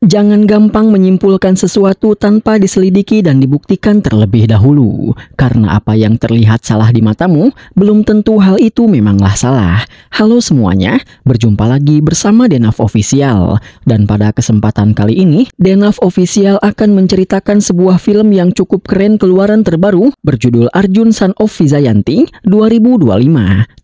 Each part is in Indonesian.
Jangan gampang menyimpulkan sesuatu tanpa diselidiki dan dibuktikan terlebih dahulu. Karena apa yang terlihat salah di matamu, belum tentu hal itu memanglah salah. Halo semuanya, berjumpa lagi bersama Denaf Official. Dan pada kesempatan kali ini, Denaf Official akan menceritakan sebuah film yang cukup keren keluaran terbaru berjudul Arjun Son of Vijayanti 2025.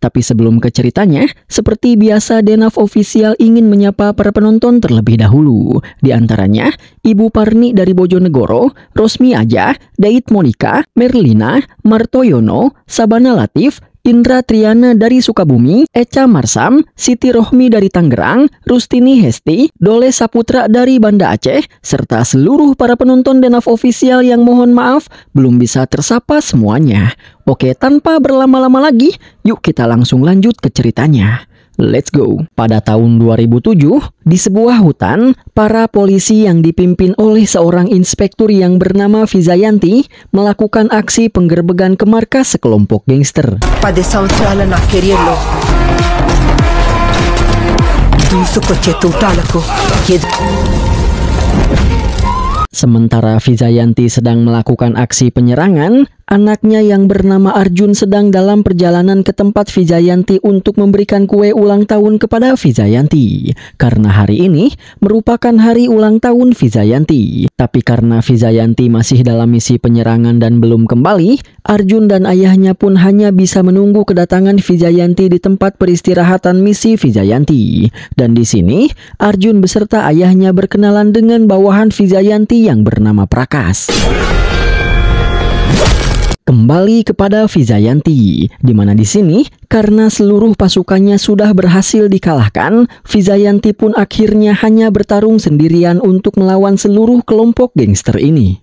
Tapi sebelum ke ceritanya, seperti biasa Denaf Official ingin menyapa para penonton terlebih dahulu. Di antaranya, Ibu Parni dari Bojonegoro, Rosmi Aja, Dait Monica, Merlina, Martoyono, Sabana Latif, Indra Triana dari Sukabumi, Eca Marsam, Siti Rohmi dari Tangerang, Rustini Hesti, Dole Saputra dari Banda Aceh, serta seluruh para penonton Denaf Official yang mohon maaf belum bisa tersapa semuanya. Oke, tanpa berlama-lama lagi, yuk kita langsung lanjut ke ceritanya. Let's go. Pada tahun 2007, di sebuah hutan, para polisi yang dipimpin oleh seorang inspektur yang bernama Vijayanti melakukan aksi penggerbegan ke markas sekelompok gangster. Pada సంవత్సరాల నా కెరియర్లో దూసుకొచ్చే తూటాలకు Sementara Vijayanti sedang melakukan aksi penyerangan, anaknya yang bernama Arjun sedang dalam perjalanan ke tempat Vijayanti untuk memberikan kue ulang tahun kepada Vijayanti. Karena hari ini merupakan hari ulang tahun Vijayanti. Tapi karena Vijayanti masih dalam misi penyerangan dan belum kembali, Arjun dan ayahnya pun hanya bisa menunggu kedatangan Vijayanti di tempat peristirahatan misi Vijayanti. Dan di sini, Arjun beserta ayahnya berkenalan dengan bawahan Vijayanti yang bernama Prakas. Kembali kepada Vijayanti, di mana di sini karena seluruh pasukannya sudah berhasil dikalahkan, Vijayanti pun akhirnya hanya bertarung sendirian untuk melawan seluruh kelompok gangster ini.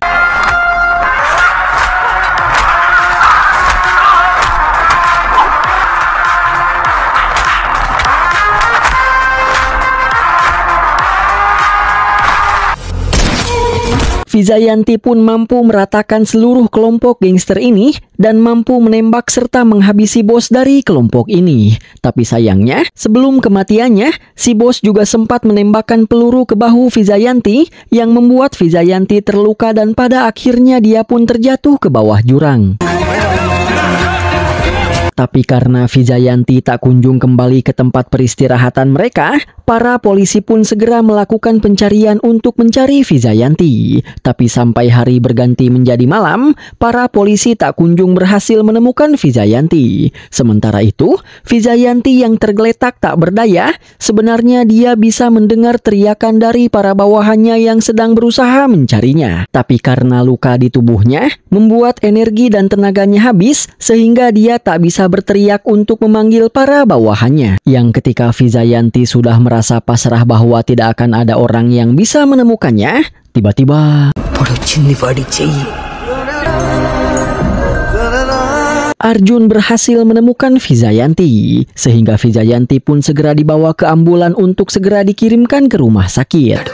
Vijayanti pun mampu meratakan seluruh kelompok gangster ini dan mampu menembak serta menghabisi bos dari kelompok ini. Tapi sayangnya, sebelum kematiannya, si bos juga sempat menembakkan peluru ke bahu Vijayanti yang membuat Vijayanti terluka dan pada akhirnya dia pun terjatuh ke bawah jurang. Tapi karena Vijayanti tak kunjung kembali ke tempat peristirahatan mereka, para polisi pun segera melakukan pencarian untuk mencari Vijayanti. Tapi sampai hari berganti menjadi malam, para polisi tak kunjung berhasil menemukan Vijayanti. Sementara itu, Vijayanti yang tergeletak tak berdaya, sebenarnya dia bisa mendengar teriakan dari para bawahannya yang sedang berusaha mencarinya. Tapi karena luka di tubuhnya, membuat energi dan tenaganya habis, sehingga dia tak bisa berteriak untuk memanggil para bawahannya. Yang ketika Vijayanti sudah merasa pasrah bahwa tidak akan ada orang yang bisa menemukannya, tiba-tiba Arjun berhasil menemukan Vijayanti, sehingga Vijayanti pun segera dibawa ke ambulan untuk segera dikirimkan ke rumah sakit.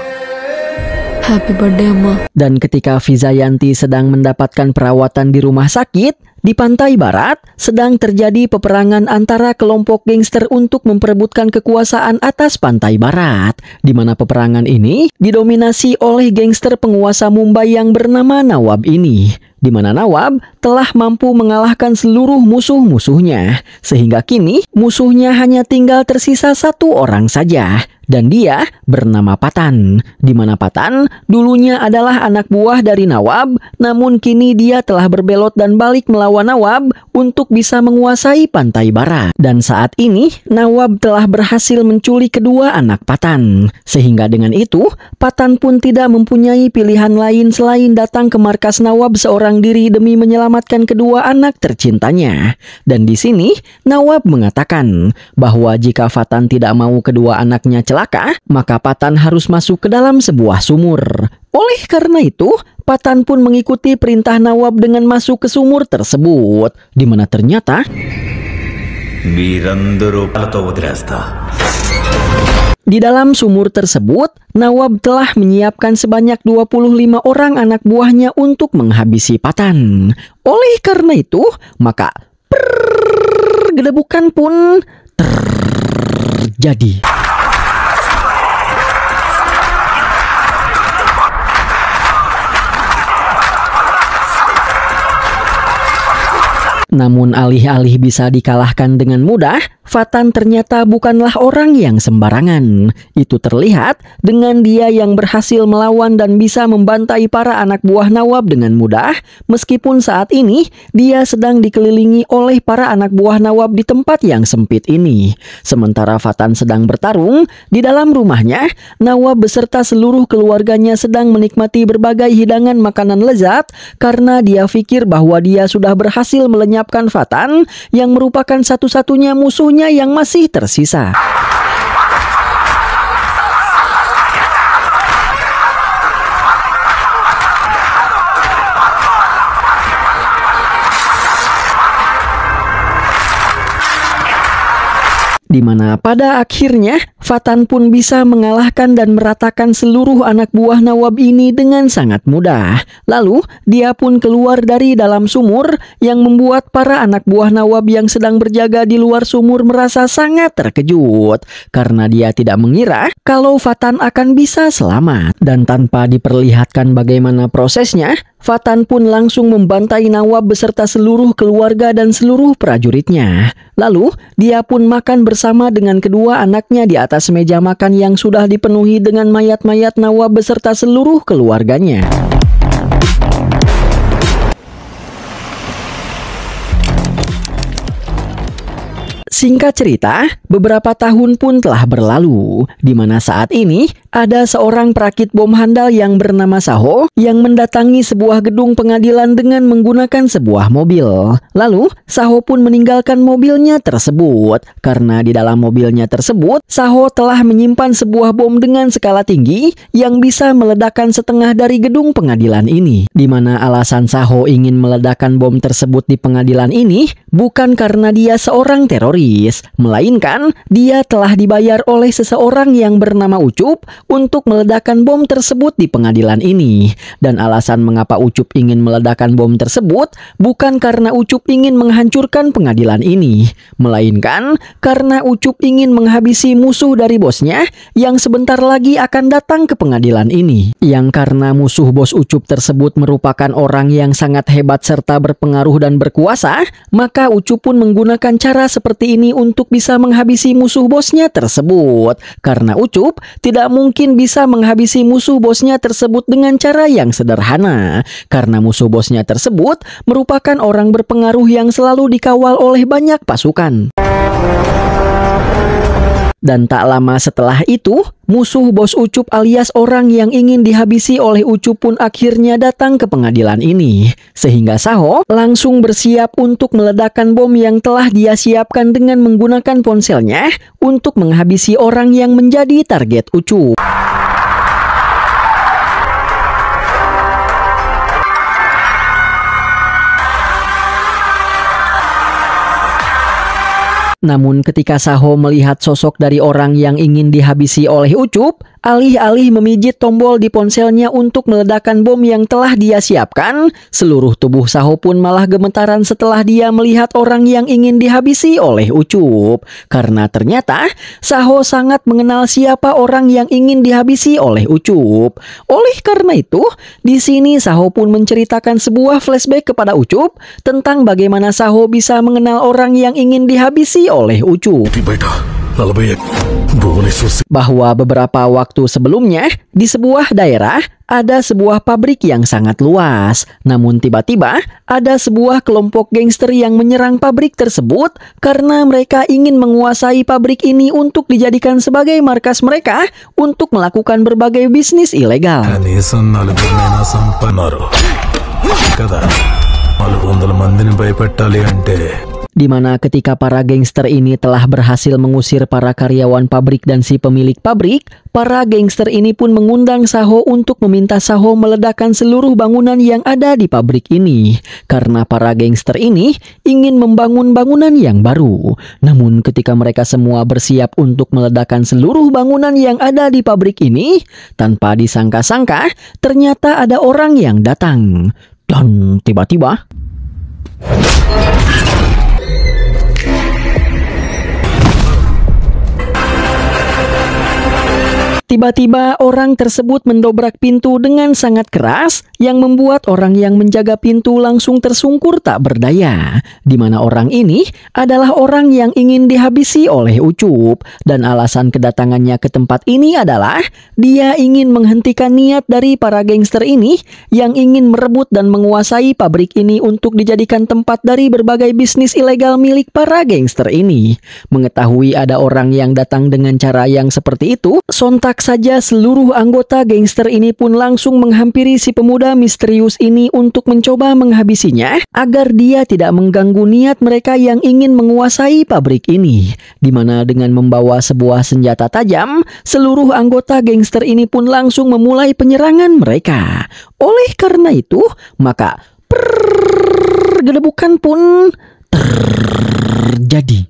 Happy birthday, Ma. Dan ketika Vijayanti sedang mendapatkan perawatan di rumah sakit, di pantai barat sedang terjadi peperangan antara kelompok gangster untuk memperebutkan kekuasaan atas pantai barat, di mana peperangan ini didominasi oleh gangster penguasa Mumbai yang bernama Nawab ini, di mana Nawab telah mampu mengalahkan seluruh musuh-musuhnya, sehingga kini musuhnya hanya tinggal tersisa satu orang saja. Dan dia bernama Patan, di mana Patan dulunya adalah anak buah dari Nawab, namun kini dia telah berbelot dan balik melawan Nawab untuk bisa menguasai pantai barat. Dan saat ini Nawab telah berhasil menculik kedua anak Patan, sehingga dengan itu Patan pun tidak mempunyai pilihan lain selain datang ke markas Nawab seorang diri demi menyelamatkan kedua anak tercintanya. Dan di sini Nawab mengatakan bahwa jika Patan tidak mau kedua anaknya celaka, maka Patan harus masuk ke dalam sebuah sumur. Oleh karena itu, Patan pun mengikuti perintah Nawab dengan masuk ke sumur tersebut, di mana ternyata di dalam sumur tersebut, Nawab telah menyiapkan sebanyak 25 orang anak buahnya untuk menghabisi Patan. Oleh karena itu, maka gedebukan pun terjadi. Namun alih-alih bisa dikalahkan dengan mudah, Fatan ternyata bukanlah orang yang sembarangan. Itu terlihat dengan dia yang berhasil melawan dan bisa membantai para anak buah Nawab dengan mudah, meskipun saat ini dia sedang dikelilingi oleh para anak buah Nawab di tempat yang sempit ini. Sementara Fatan sedang bertarung, di dalam rumahnya, Nawab beserta seluruh keluarganya sedang menikmati berbagai hidangan makanan lezat karena dia pikir bahwa dia sudah berhasil melenyapkan Fatan yang merupakan satu-satunya musuhnya yang masih tersisa. Di mana pada akhirnya Fatan pun bisa mengalahkan dan meratakan seluruh anak buah Nawab ini dengan sangat mudah. Lalu dia pun keluar dari dalam sumur yang membuat para anak buah Nawab yang sedang berjaga di luar sumur merasa sangat terkejut karena dia tidak mengira kalau Fatan akan bisa selamat. Dan tanpa diperlihatkan bagaimana prosesnya, Fatan pun langsung membantai Nawab beserta seluruh keluarga dan seluruh prajuritnya. Lalu, dia pun makan bersama dengan kedua anaknya di atas meja makan yang sudah dipenuhi dengan mayat-mayat Nawab beserta seluruh keluarganya. Singkat cerita, beberapa tahun pun telah berlalu, di mana saat ini ada seorang perakit bom handal yang bernama Saho yang mendatangi sebuah gedung pengadilan dengan menggunakan sebuah mobil. Lalu, Saho pun meninggalkan mobilnya tersebut. Karena di dalam mobilnya tersebut, Saho telah menyimpan sebuah bom dengan skala tinggi yang bisa meledakkan setengah dari gedung pengadilan ini. Di mana alasan Saho ingin meledakkan bom tersebut di pengadilan ini bukan karena dia seorang teroris, melainkan dia telah dibayar oleh seseorang yang bernama Ucup untuk meledakkan bom tersebut di pengadilan ini. Dan alasan mengapa Ucup ingin meledakkan bom tersebut bukan karena Ucup ingin menghancurkan pengadilan ini, melainkan karena Ucup ingin menghabisi musuh dari bosnya yang sebentar lagi akan datang ke pengadilan ini. Yang karena musuh bos Ucup tersebut merupakan orang yang sangat hebat serta berpengaruh dan berkuasa, maka Ucup pun menggunakan cara seperti ini untuk bisa menghabisi musuh bosnya tersebut. Karena Ucup tidak mungkin bisa menghabisi musuh bosnya tersebut dengan cara yang sederhana. Karena musuh bosnya tersebut merupakan orang berpengaruh yang selalu dikawal oleh banyak pasukan. Dan tak lama setelah itu, musuh bos Ucup alias orang yang ingin dihabisi oleh Ucup pun akhirnya datang ke pengadilan ini. Sehingga Saho langsung bersiap untuk meledakkan bom yang telah dia siapkan dengan menggunakan ponselnya untuk menghabisi orang yang menjadi target Ucup. Namun ketika Saho melihat sosok dari orang yang ingin dihabisi oleh Ucup, alih-alih memijit tombol di ponselnya untuk meledakkan bom yang telah dia siapkan, seluruh tubuh Saho pun malah gemetaran setelah dia melihat orang yang ingin dihabisi oleh Ucup. Karena ternyata Saho sangat mengenal siapa orang yang ingin dihabisi oleh Ucup. Oleh karena itu, di sini Saho pun menceritakan sebuah flashback kepada Ucup tentang bagaimana Saho bisa mengenal orang yang ingin dihabisi oleh Ucup. Bahwa beberapa waktu sebelumnya di sebuah daerah ada sebuah pabrik yang sangat luas. Namun tiba-tiba ada sebuah kelompok gangster yang menyerang pabrik tersebut karena mereka ingin menguasai pabrik ini untuk dijadikan sebagai markas mereka untuk melakukan berbagai bisnis ilegal. Di mana ketika para gangster ini telah berhasil mengusir para karyawan pabrik dan si pemilik pabrik, para gangster ini pun mengundang Saho untuk meminta Saho meledakkan seluruh bangunan yang ada di pabrik ini. Karena para gangster ini ingin membangun bangunan yang baru. Namun ketika mereka semua bersiap untuk meledakkan seluruh bangunan yang ada di pabrik ini, tanpa disangka-sangka, ternyata ada orang yang datang. Dan tiba-tiba Tiba-tiba orang tersebut mendobrak pintu dengan sangat keras yang membuat orang yang menjaga pintu langsung tersungkur tak berdaya. Di mana orang ini adalah orang yang ingin dihabisi oleh Ucup dan alasan kedatangannya ke tempat ini adalah dia ingin menghentikan niat dari para gangster ini yang ingin merebut dan menguasai pabrik ini untuk dijadikan tempat dari berbagai bisnis ilegal milik para gangster ini. Mengetahui ada orang yang datang dengan cara yang seperti itu, sontak saja seluruh anggota gangster ini pun langsung menghampiri si pemuda misterius ini untuk mencoba menghabisinya agar dia tidak mengganggu niat mereka yang ingin menguasai pabrik ini. Di mana dengan membawa sebuah senjata tajam, seluruh anggota gangster ini pun langsung memulai penyerangan mereka. Oleh karena itu, maka pergedebukan pun terjadi.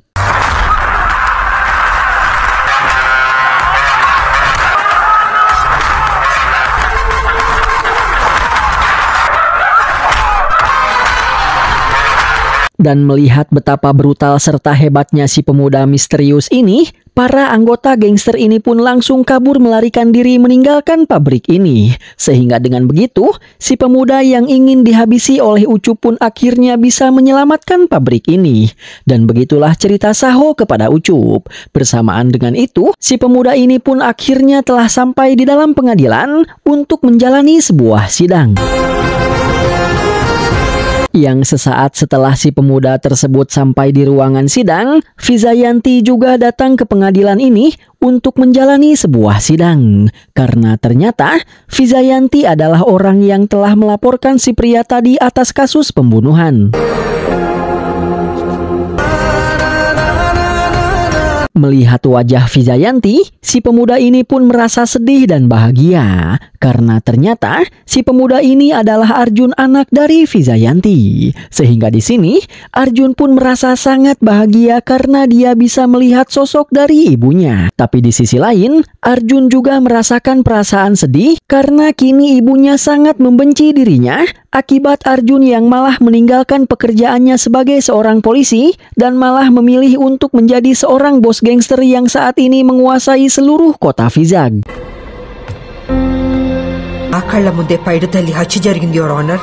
Dan melihat betapa brutal serta hebatnya si pemuda misterius ini, para anggota gangster ini pun langsung kabur melarikan diri meninggalkan pabrik ini. Sehingga dengan begitu, si pemuda yang ingin dihabisi oleh Ucup pun akhirnya bisa menyelamatkan pabrik ini. Dan begitulah cerita Saho kepada Ucup. Bersamaan dengan itu, si pemuda ini pun akhirnya telah sampai di dalam pengadilan untuk menjalani sebuah sidang. Yang sesaat setelah si pemuda tersebut sampai di ruangan sidang, Vizayanti juga datang ke pengadilan ini untuk menjalani sebuah sidang. Karena ternyata Vizayanti adalah orang yang telah melaporkan si pria tadi atas kasus pembunuhan. Melihat wajah Vizayanti, si pemuda ini pun merasa sedih dan bahagia. Karena ternyata si pemuda ini adalah Arjun, anak dari Vizayanti. Sehingga di sini Arjun pun merasa sangat bahagia karena dia bisa melihat sosok dari ibunya. Tapi di sisi lain, Arjun juga merasakan perasaan sedih karena kini ibunya sangat membenci dirinya akibat Arjun yang malah meninggalkan pekerjaannya sebagai seorang polisi dan malah memilih untuk menjadi seorang bos gangster yang saat ini menguasai seluruh kota Vizag. Akalla munde paidatali hachi jarigindi, Your Honor.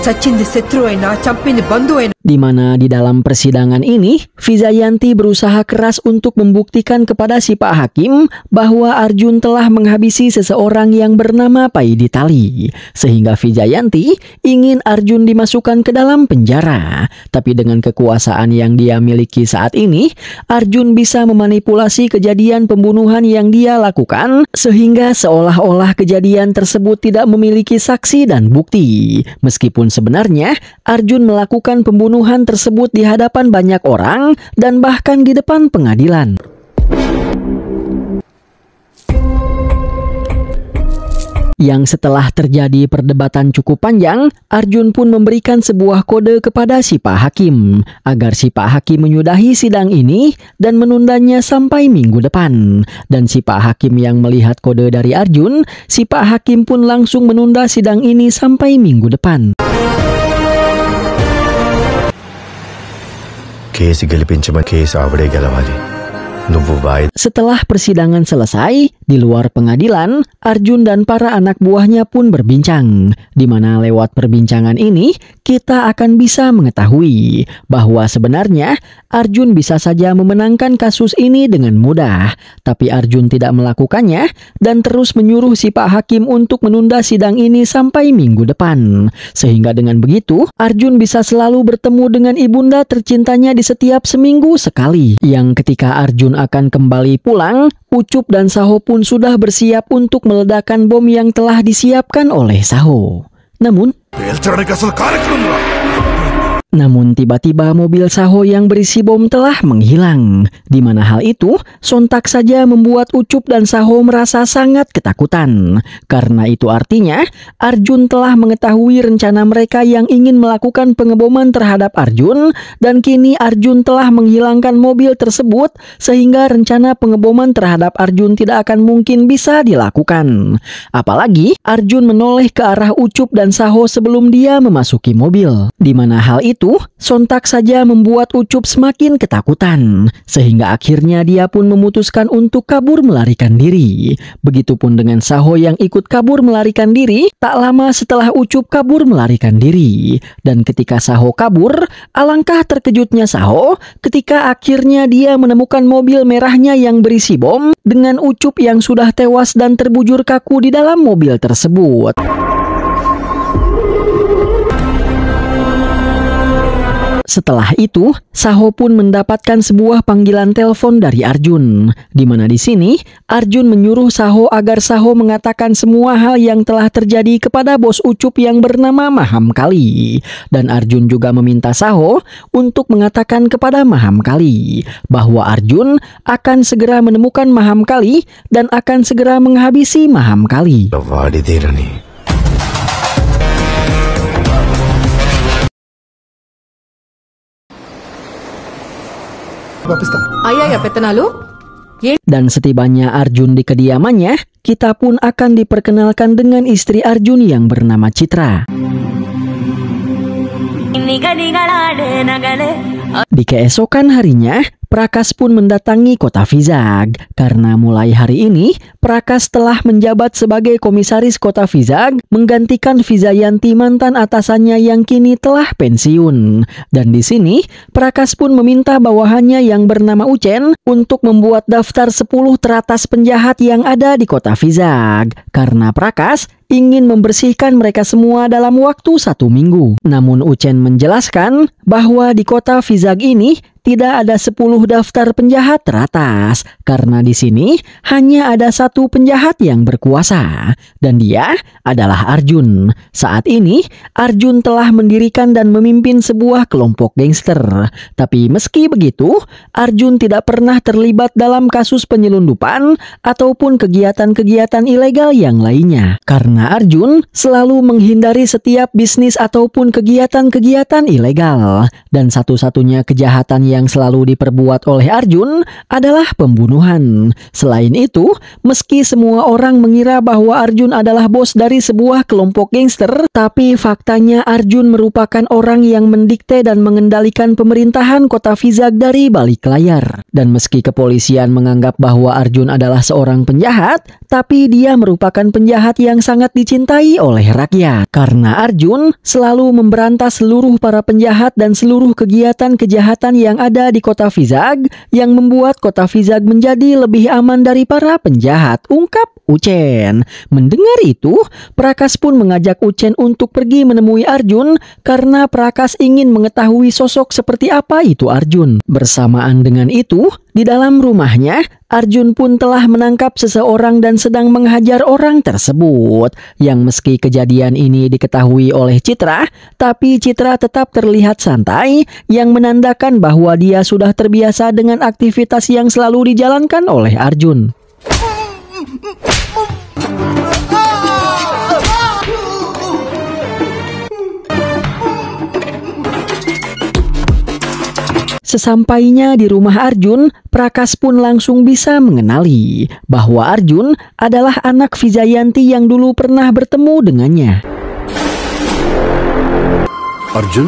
Sachindi setru aina, champindi bandu aina. Di mana di dalam persidangan ini, Vizayanti berusaha keras untuk membuktikan kepada si Pak Hakim bahwa Arjun telah menghabisi seseorang yang bernama Paiditali. Sehingga Vizayanti ingin Arjun dimasukkan ke dalam penjara. Tapi dengan kekuasaan yang dia miliki saat ini, Arjun bisa memanipulasi kejadian pembunuhan yang dia lakukan sehingga seolah-olah kejadian tersebut tidak memiliki saksi dan bukti. Meskipun sebenarnya Arjun melakukan pembunuhan tersebut di hadapan banyak orang dan bahkan di depan pengadilan. Yang setelah terjadi perdebatan cukup panjang, Arjun pun memberikan sebuah kode kepada si Pak Hakim agar si Pak Hakim menyudahi sidang ini dan menundanya sampai minggu depan. Dan si Pak Hakim yang melihat kode dari Arjun, si Pak Hakim pun langsung menunda sidang ini sampai minggu depan. Case గెలిపించమని కేసు ఆవిడే గెలవాలి. Setelah persidangan selesai, di luar pengadilan, Arjun dan para anak buahnya pun berbincang. Di mana lewat perbincangan ini, kita akan bisa mengetahui bahwa sebenarnya Arjun bisa saja memenangkan kasus ini dengan mudah. Tapi Arjun tidak melakukannya dan terus menyuruh si Pak Hakim untuk menunda sidang ini sampai minggu depan. Sehingga dengan begitu, Arjun bisa selalu bertemu dengan ibunda tercintanya di setiap seminggu sekali. Yang ketika Arjun akan kembali pulang, Ucup dan Saho pun sudah bersiap untuk meledakkan bom yang telah disiapkan oleh Saho. Namun tiba-tiba mobil Saho yang berisi bom telah menghilang. Di mana hal itu sontak saja membuat Ucup dan Saho merasa sangat ketakutan. Karena itu artinya Arjun telah mengetahui rencana mereka yang ingin melakukan pengeboman terhadap Arjun. Dan kini Arjun telah menghilangkan mobil tersebut sehingga rencana pengeboman terhadap Arjun tidak akan mungkin bisa dilakukan. Apalagi Arjun menoleh ke arah Ucup dan Saho sebelum dia memasuki mobil. Di mana hal itu itu sontak saja membuat Ucup semakin ketakutan, sehingga akhirnya dia pun memutuskan untuk kabur melarikan diri. Begitupun dengan Saho yang ikut kabur melarikan diri. Tak lama setelah Ucup kabur melarikan diri, dan ketika Saho kabur, alangkah terkejutnya Saho ketika akhirnya dia menemukan mobil merahnya yang berisi bom dengan Ucup yang sudah tewas dan terbujur kaku di dalam mobil tersebut. Setelah itu, Saho pun mendapatkan sebuah panggilan telepon dari Arjun, di mana di sini Arjun menyuruh Saho agar Saho mengatakan semua hal yang telah terjadi kepada bos Ucup yang bernama Maham Kali. Dan Arjun juga meminta Saho untuk mengatakan kepada Maham Kali bahwa Arjun akan segera menemukan Maham Kali dan akan segera menghabisi Maham Kali. Ayah ya petanalu? Dan setibanya Arjun di kediamannya, kita pun akan diperkenalkan dengan istri Arjun yang bernama Citra. Di keesokan harinya, Prakas pun mendatangi kota Vizag karena mulai hari ini Prakas telah menjabat sebagai komisaris kota Vizag menggantikan Vijayanti mantan atasannya yang kini telah pensiun. Dan di sini Prakas pun meminta bawahannya yang bernama Ucen untuk membuat daftar 10 teratas penjahat yang ada di kota Vizag karena Prakas ingin membersihkan mereka semua dalam waktu 1 minggu. Namun Ucen menjelaskan bahwa di kota Vizag ini tidak ada 10 daftar penjahat teratas karena di sini hanya ada 1 penjahat yang berkuasa dan dia adalah Arjun. Saat ini Arjun telah mendirikan dan memimpin sebuah kelompok gangster. Tapi meski begitu, Arjun tidak pernah terlibat dalam kasus penyelundupan ataupun kegiatan-kegiatan ilegal yang lainnya karena Arjun selalu menghindari setiap bisnis ataupun kegiatan-kegiatan ilegal dan satu-satunya kejahatan yang selalu diperbuat oleh Arjun adalah pembunuhan. Selain itu, meski semua orang mengira bahwa Arjun adalah bos dari sebuah kelompok gangster, tapi faktanya Arjun merupakan orang yang mendikte dan mengendalikan pemerintahan kota Vizag dari balik layar. Dan meski kepolisian menganggap bahwa Arjun adalah seorang penjahat, tapi dia merupakan penjahat yang sangat dicintai oleh rakyat. Karena Arjun selalu memberantas seluruh para penjahat dan seluruh kegiatan kejahatan yang ada di kota Vizag yang membuat kota Vizag menjadi lebih aman dari para penjahat, ungkap Ucen. Mendengar itu, Prakas pun mengajak Ucen untuk pergi menemui Arjun karena Prakas ingin mengetahui sosok seperti apa itu Arjun. Bersamaan dengan itu, di dalam rumahnya, Arjun pun telah menangkap seseorang dan sedang menghajar orang tersebut. Yang meski kejadian ini diketahui oleh Citra, tapi Citra tetap terlihat santai, yang menandakan bahwa dia sudah terbiasa dengan aktivitas yang selalu dijalankan oleh Arjun. Sesampainya di rumah Arjun, Prakas pun langsung bisa mengenali bahwa Arjun adalah anak Vijayanti yang dulu pernah bertemu dengannya. Arjun?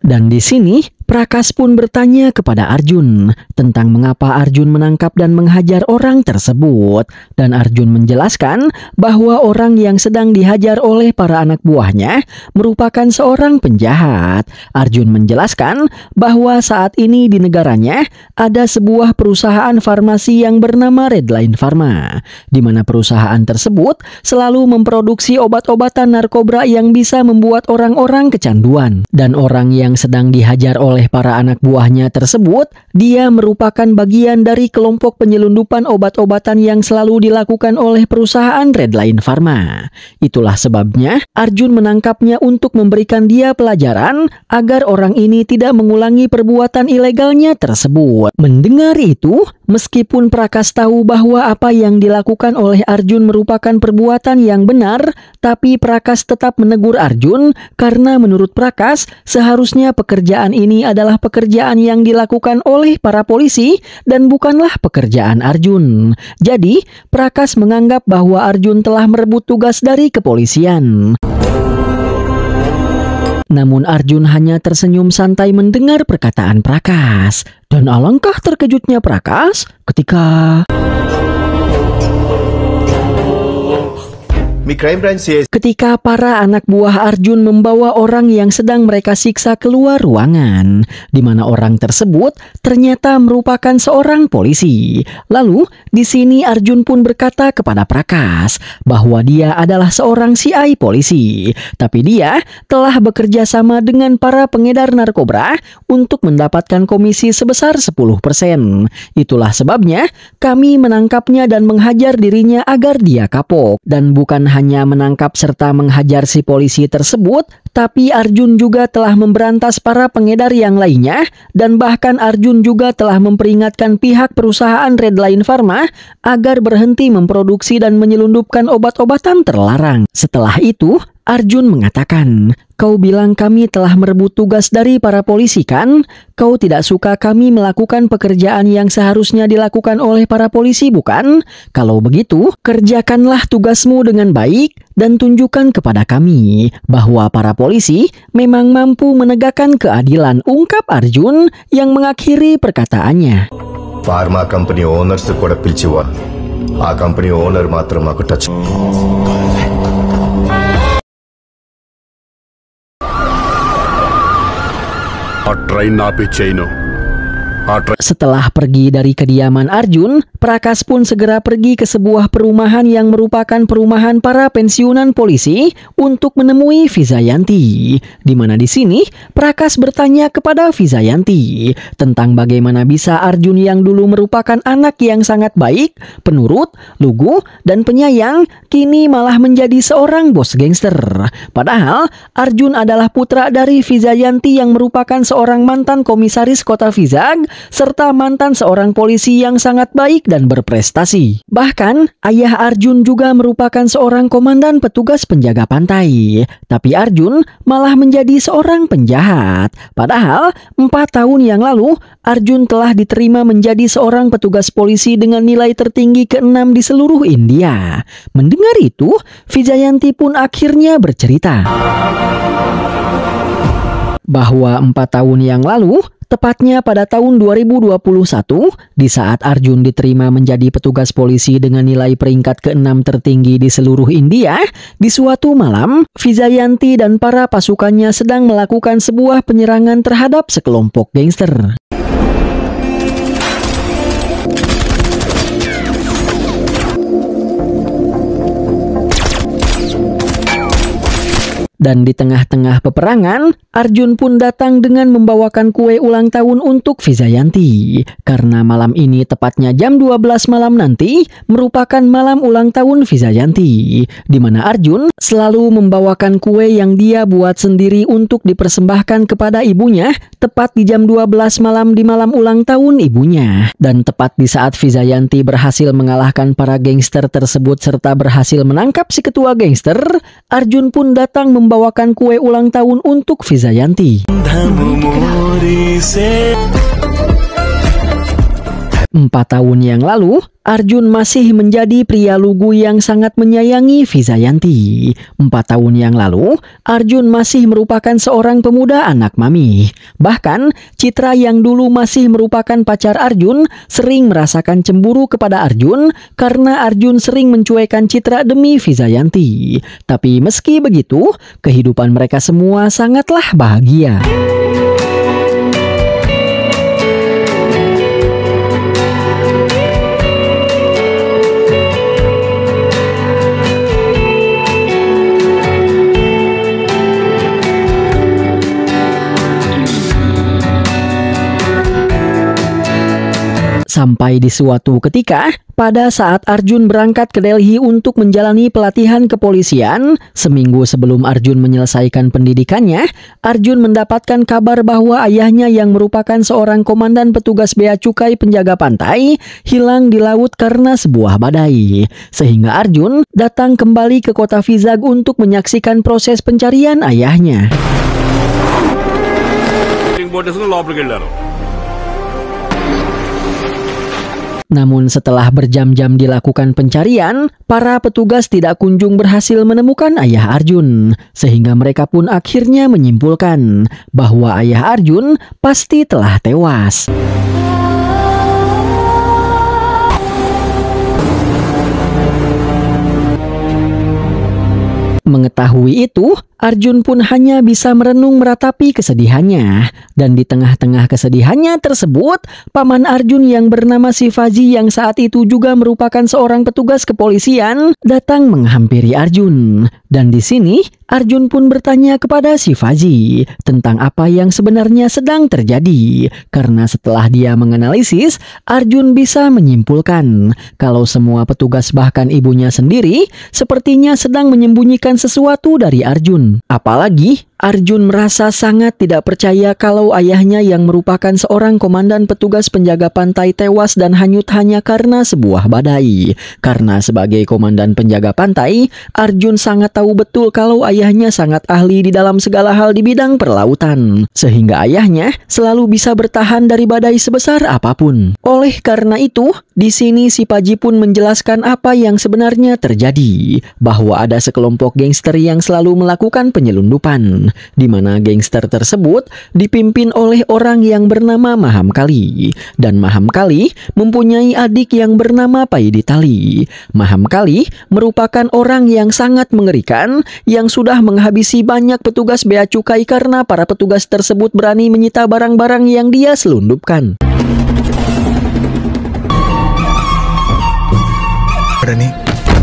Dan di sini Prakas pun bertanya kepada Arjun tentang mengapa Arjun menangkap dan menghajar orang tersebut. Dan Arjun menjelaskan bahwa orang yang sedang dihajar oleh para anak buahnya merupakan seorang penjahat. Arjun menjelaskan bahwa saat ini di negaranya ada sebuah perusahaan farmasi yang bernama Redline Pharma, di mana perusahaan tersebut selalu memproduksi obat-obatan narkoba yang bisa membuat orang-orang kecanduan. Dan orang yang sedang dihajar oleh para anak buahnya tersebut, dia merupakan bagian dari kelompok penyelundupan obat-obatan yang selalu dilakukan oleh perusahaan Redline Pharma. Itulah sebabnya Arjun menangkapnya untuk memberikan dia pelajaran agar orang ini tidak mengulangi perbuatan ilegalnya tersebut. Mendengar itu, meskipun Prakas tahu bahwa apa yang dilakukan oleh Arjun merupakan perbuatan yang benar, tapi Prakas tetap menegur Arjun karena menurut Prakas seharusnya pekerjaan ini adalah pekerjaan yang dilakukan oleh para polisi dan bukanlah pekerjaan Arjun. Jadi, Prakas menganggap bahwa Arjun telah merebut tugas dari kepolisian. Namun Arjun hanya tersenyum santai mendengar perkataan Prakas. Dan alangkah terkejutnya Prakas ketika ketika para anak buah Arjun membawa orang yang sedang mereka siksa keluar ruangan, di mana orang tersebut ternyata merupakan seorang polisi. Lalu di sini Arjun pun berkata kepada Prakas bahwa dia adalah seorang CI polisi, tapi dia telah bekerja sama dengan para pengedar narkoba untuk mendapatkan komisi sebesar 10%. Itulah sebabnya kami menangkapnya dan menghajar dirinya agar dia kapok. Dan bukan hanya menangkap serta menghajar si polisi tersebut, tapi Arjun juga telah memberantas para pengedar yang lainnya, dan bahkan Arjun juga telah memperingatkan pihak perusahaan Redline Pharma agar berhenti memproduksi dan menyelundupkan obat-obatan terlarang. Setelah itu, Arjun mengatakan, "Kau bilang kami telah merebut tugas dari para polisi kan? Kau tidak suka kami melakukan pekerjaan yang seharusnya dilakukan oleh para polisi bukan? Kalau begitu, kerjakanlah tugasmu dengan baik dan tunjukkan kepada kami bahwa para polisi memang mampu menegakkan keadilan," ungkap Arjun yang mengakhiri perkataannya. Pharma company owners kuda pilchiwa. A company owner matram aku touch. Train ఆపి చేయను. Setelah pergi dari kediaman Arjun, Prakas pun segera pergi ke sebuah perumahan yang merupakan perumahan para pensiunan polisi untuk menemui Vijayanti. Di mana di sini Prakas bertanya kepada Vijayanti tentang bagaimana bisa Arjun yang dulu merupakan anak yang sangat baik, penurut, lugu, dan penyayang, kini malah menjadi seorang bos gangster. Padahal Arjun adalah putra dari Vijayanti yang merupakan seorang mantan komisaris kota Vizag serta mantan seorang polisi yang sangat baik dan berprestasi. Bahkan, ayah Arjun juga merupakan seorang komandan petugas penjaga pantai. Tapi Arjun malah menjadi seorang penjahat. Padahal, 4 tahun yang lalu, Arjun telah diterima menjadi seorang petugas polisi dengan nilai tertinggi ke-6 di seluruh India. Mendengar itu, Vijayanti pun akhirnya bercerita bahwa 4 tahun yang lalu, tepatnya pada tahun 2021, di saat Arjun diterima menjadi petugas polisi dengan nilai peringkat ke-6 tertinggi di seluruh India, di suatu malam, Vijayanti dan para pasukannya sedang melakukan sebuah penyerangan terhadap sekelompok gangster. Dan di tengah-tengah peperangan, Arjun pun datang dengan membawakan kue ulang tahun untuk Vijayanti. Karena malam ini tepatnya jam 12 malam nanti merupakan malam ulang tahun Vijayanti, di mana Arjun selalu membawakan kue yang dia buat sendiri untuk dipersembahkan kepada ibunya tepat di jam 12 malam di malam ulang tahun ibunya. Dan tepat di saat Vijayanti berhasil mengalahkan para gangster tersebut serta berhasil menangkap si ketua gangster, Arjun pun datang membawakan kue ulang tahun untuk Vijayanti. 4 tahun yang lalu, Arjun masih menjadi pria lugu yang sangat menyayangi Vijayanti. 4 tahun yang lalu, Arjun masih merupakan seorang pemuda anak mami. Bahkan, Citra yang dulu masih merupakan pacar Arjun sering merasakan cemburu kepada Arjun karena Arjun sering mencuekkan Citra demi Vijayanti. Tapi meski begitu, kehidupan mereka semua sangatlah bahagia. Sampai di suatu ketika, pada saat Arjun berangkat ke Delhi untuk menjalani pelatihan kepolisian, seminggu sebelum Arjun menyelesaikan pendidikannya, Arjun mendapatkan kabar bahwa ayahnya yang merupakan seorang komandan petugas bea cukai penjaga pantai hilang di laut karena sebuah badai. Sehingga Arjun datang kembali ke kota Vizag untuk menyaksikan proses pencarian ayahnya. Namun setelah berjam-jam dilakukan pencarian, para petugas tidak kunjung berhasil menemukan ayah Arjun, sehingga mereka pun akhirnya menyimpulkan bahwa ayah Arjun pasti telah tewas. Mengetahui itu, Arjun pun hanya bisa merenung meratapi kesedihannya. Dan di tengah-tengah kesedihannya tersebut, paman Arjun yang bernama Shivaji yang saat itu juga merupakan seorang petugas kepolisian datang menghampiri Arjun. Dan di sini, Arjun pun bertanya kepada Shivaji tentang apa yang sebenarnya sedang terjadi. Karena setelah dia menganalisis, Arjun bisa menyimpulkan kalau semua petugas bahkan ibunya sendiri sepertinya sedang menyembunyikan sesuatu dari Arjun. Apalagi Arjun merasa sangat tidak percaya kalau ayahnya yang merupakan seorang komandan petugas penjaga pantai tewas dan hanyut hanya karena sebuah badai. Karena sebagai komandan penjaga pantai, Arjun sangat tahu betul kalau ayahnya sangat ahli di dalam segala hal di bidang perlautan. Sehingga ayahnya selalu bisa bertahan dari badai sebesar apapun. Oleh karena itu, di sini Shivaji pun menjelaskan apa yang sebenarnya terjadi. Bahwa ada sekelompok gangster yang selalu melakukan penyelundupan, di mana gangster tersebut dipimpin oleh orang yang bernama Maham Kali. Dan Maham Kali mempunyai adik yang bernama Paiditali. Maham Kali merupakan orang yang sangat mengerikan yang sudah menghabisi banyak petugas bea cukai karena para petugas tersebut berani menyita barang-barang yang dia selundupkan. Berani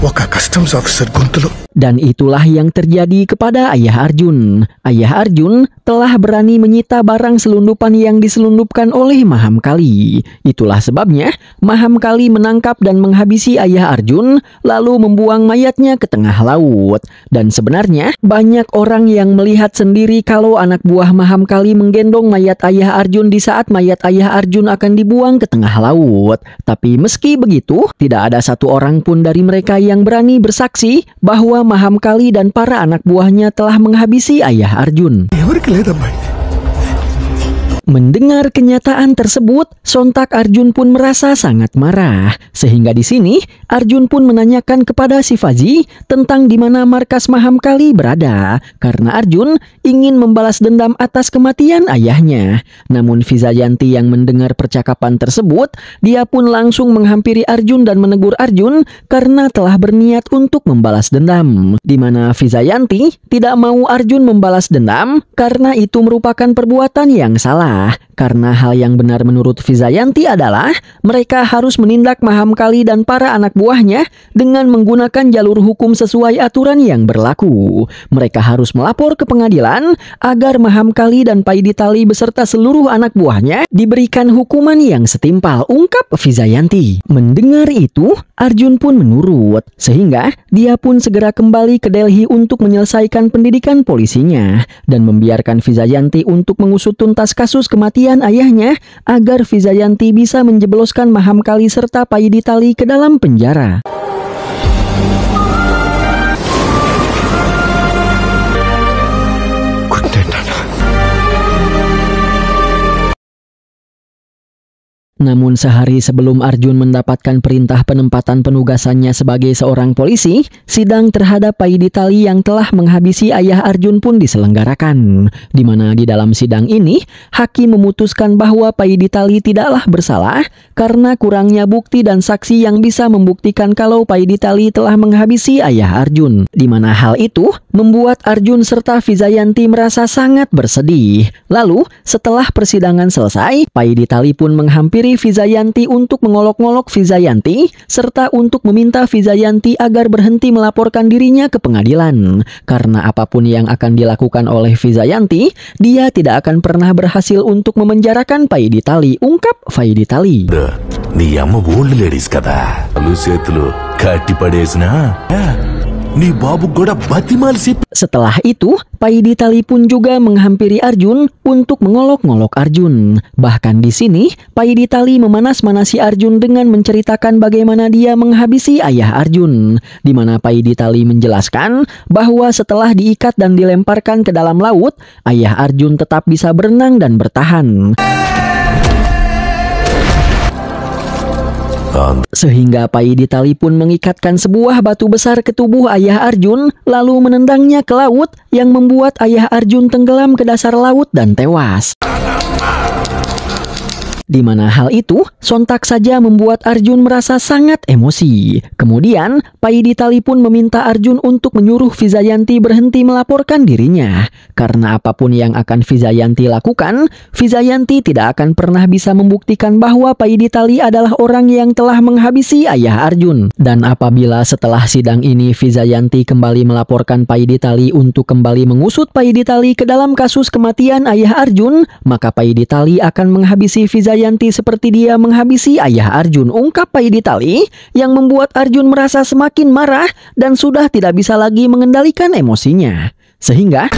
Waka Customs Officer Guntulo. Dan itulah yang terjadi kepada ayah Arjun. Ayah Arjun telah berani menyita barang selundupan yang diselundupkan oleh Maham Kali. Itulah sebabnya Maham Kali menangkap dan menghabisi ayah Arjun, lalu membuang mayatnya ke tengah laut. Dan sebenarnya banyak orang yang melihat sendiri kalau anak buah Maham Kali menggendong mayat ayah Arjun di saat mayat ayah Arjun akan dibuang ke tengah laut. Tapi meski begitu, tidak ada satu orang pun dari mereka yang berani bersaksi bahwa Maham Kali dan para anak buahnya telah menghabisi ayah Arjun. Mendengar kenyataan tersebut, sontak Arjun pun merasa sangat marah. Sehingga di sini, Arjun pun menanyakan kepada Shivaji tentang di mana markas Maham Kali berada. Karena Arjun ingin membalas dendam atas kematian ayahnya. Namun Vijayanti yang mendengar percakapan tersebut, dia pun langsung menghampiri Arjun dan menegur Arjun karena telah berniat untuk membalas dendam. Di mana Vijayanti tidak mau Arjun membalas dendam karena itu merupakan perbuatan yang salah. Karena hal yang benar menurut Vijayanti adalah mereka harus menindak Maham Kali dan para anak buahnya dengan menggunakan jalur hukum sesuai aturan yang berlaku. Mereka harus melapor ke pengadilan agar Maham Kali dan Paiditali beserta seluruh anak buahnya diberikan hukuman yang setimpal, ungkap Vijayanti. Mendengar itu, Arjun pun menurut, sehingga dia pun segera kembali ke Delhi untuk menyelesaikan pendidikan polisinya dan membiarkan Vijayanti untuk mengusut tuntas kasus kematian ayahnya agar Vijayanti bisa menjebloskan Maham Kali serta Paiditali ke dalam penjara. Namun sehari sebelum Arjun mendapatkan perintah penempatan penugasannya sebagai seorang polisi, sidang terhadap Paiditali yang telah menghabisi ayah Arjun pun diselenggarakan. Di mana di dalam sidang ini, hakim memutuskan bahwa Paiditali tidaklah bersalah karena kurangnya bukti dan saksi yang bisa membuktikan kalau Paiditali telah menghabisi ayah Arjun. Di mana hal itu membuat Arjun serta Vijayanti merasa sangat bersedih. Lalu, setelah persidangan selesai, Paiditali pun menghampiri Vijayanti untuk mengolok-ngolok Vijayanti serta untuk meminta Vijayanti agar berhenti melaporkan dirinya ke pengadilan. Karena apapun yang akan dilakukan oleh Vijayanti, dia tidak akan pernah berhasil untuk memenjarakan Paiditali, ungkap Paiditali. నీ అమ్మ old ladies కదా అలు చేతులు కట్టి పడేసినా నీ బాబు కూడా బతిమాల్సి. Setelah itu, Paiditali pun juga menghampiri Arjun untuk mengolok-ngolok Arjun. Bahkan di sini, Paiditali memanas-manasi Arjun dengan menceritakan bagaimana dia menghabisi ayah Arjun. Di mana Paiditali menjelaskan bahwa setelah diikat dan dilemparkan ke dalam laut, ayah Arjun tetap bisa berenang dan bertahan. Sehingga Paidi Tali pun mengikatkan sebuah batu besar ke tubuh ayah Arjun, lalu menendangnya ke laut yang membuat ayah Arjun tenggelam ke dasar laut dan tewas. Di mana hal itu sontak saja membuat Arjun merasa sangat emosi. Kemudian Paidi Tali pun meminta Arjun untuk menyuruh Vijayanti berhenti melaporkan dirinya. Karena apapun yang akan Vijayanti lakukan, Vijayanti tidak akan pernah bisa membuktikan bahwa Paidi Tali adalah orang yang telah menghabisi ayah Arjun. Dan apabila setelah sidang ini Vijayanti kembali melaporkan Paidi Tali untuk kembali mengusut Paidi Tali ke dalam kasus kematian ayah Arjun, maka Paidi Tali akan menghabisi Vijayanti seperti dia menghabisi ayah Arjun, ungkap Paidi Tali, yang membuat Arjun merasa semakin marah dan sudah tidak bisa lagi mengendalikan emosinya. Sehingga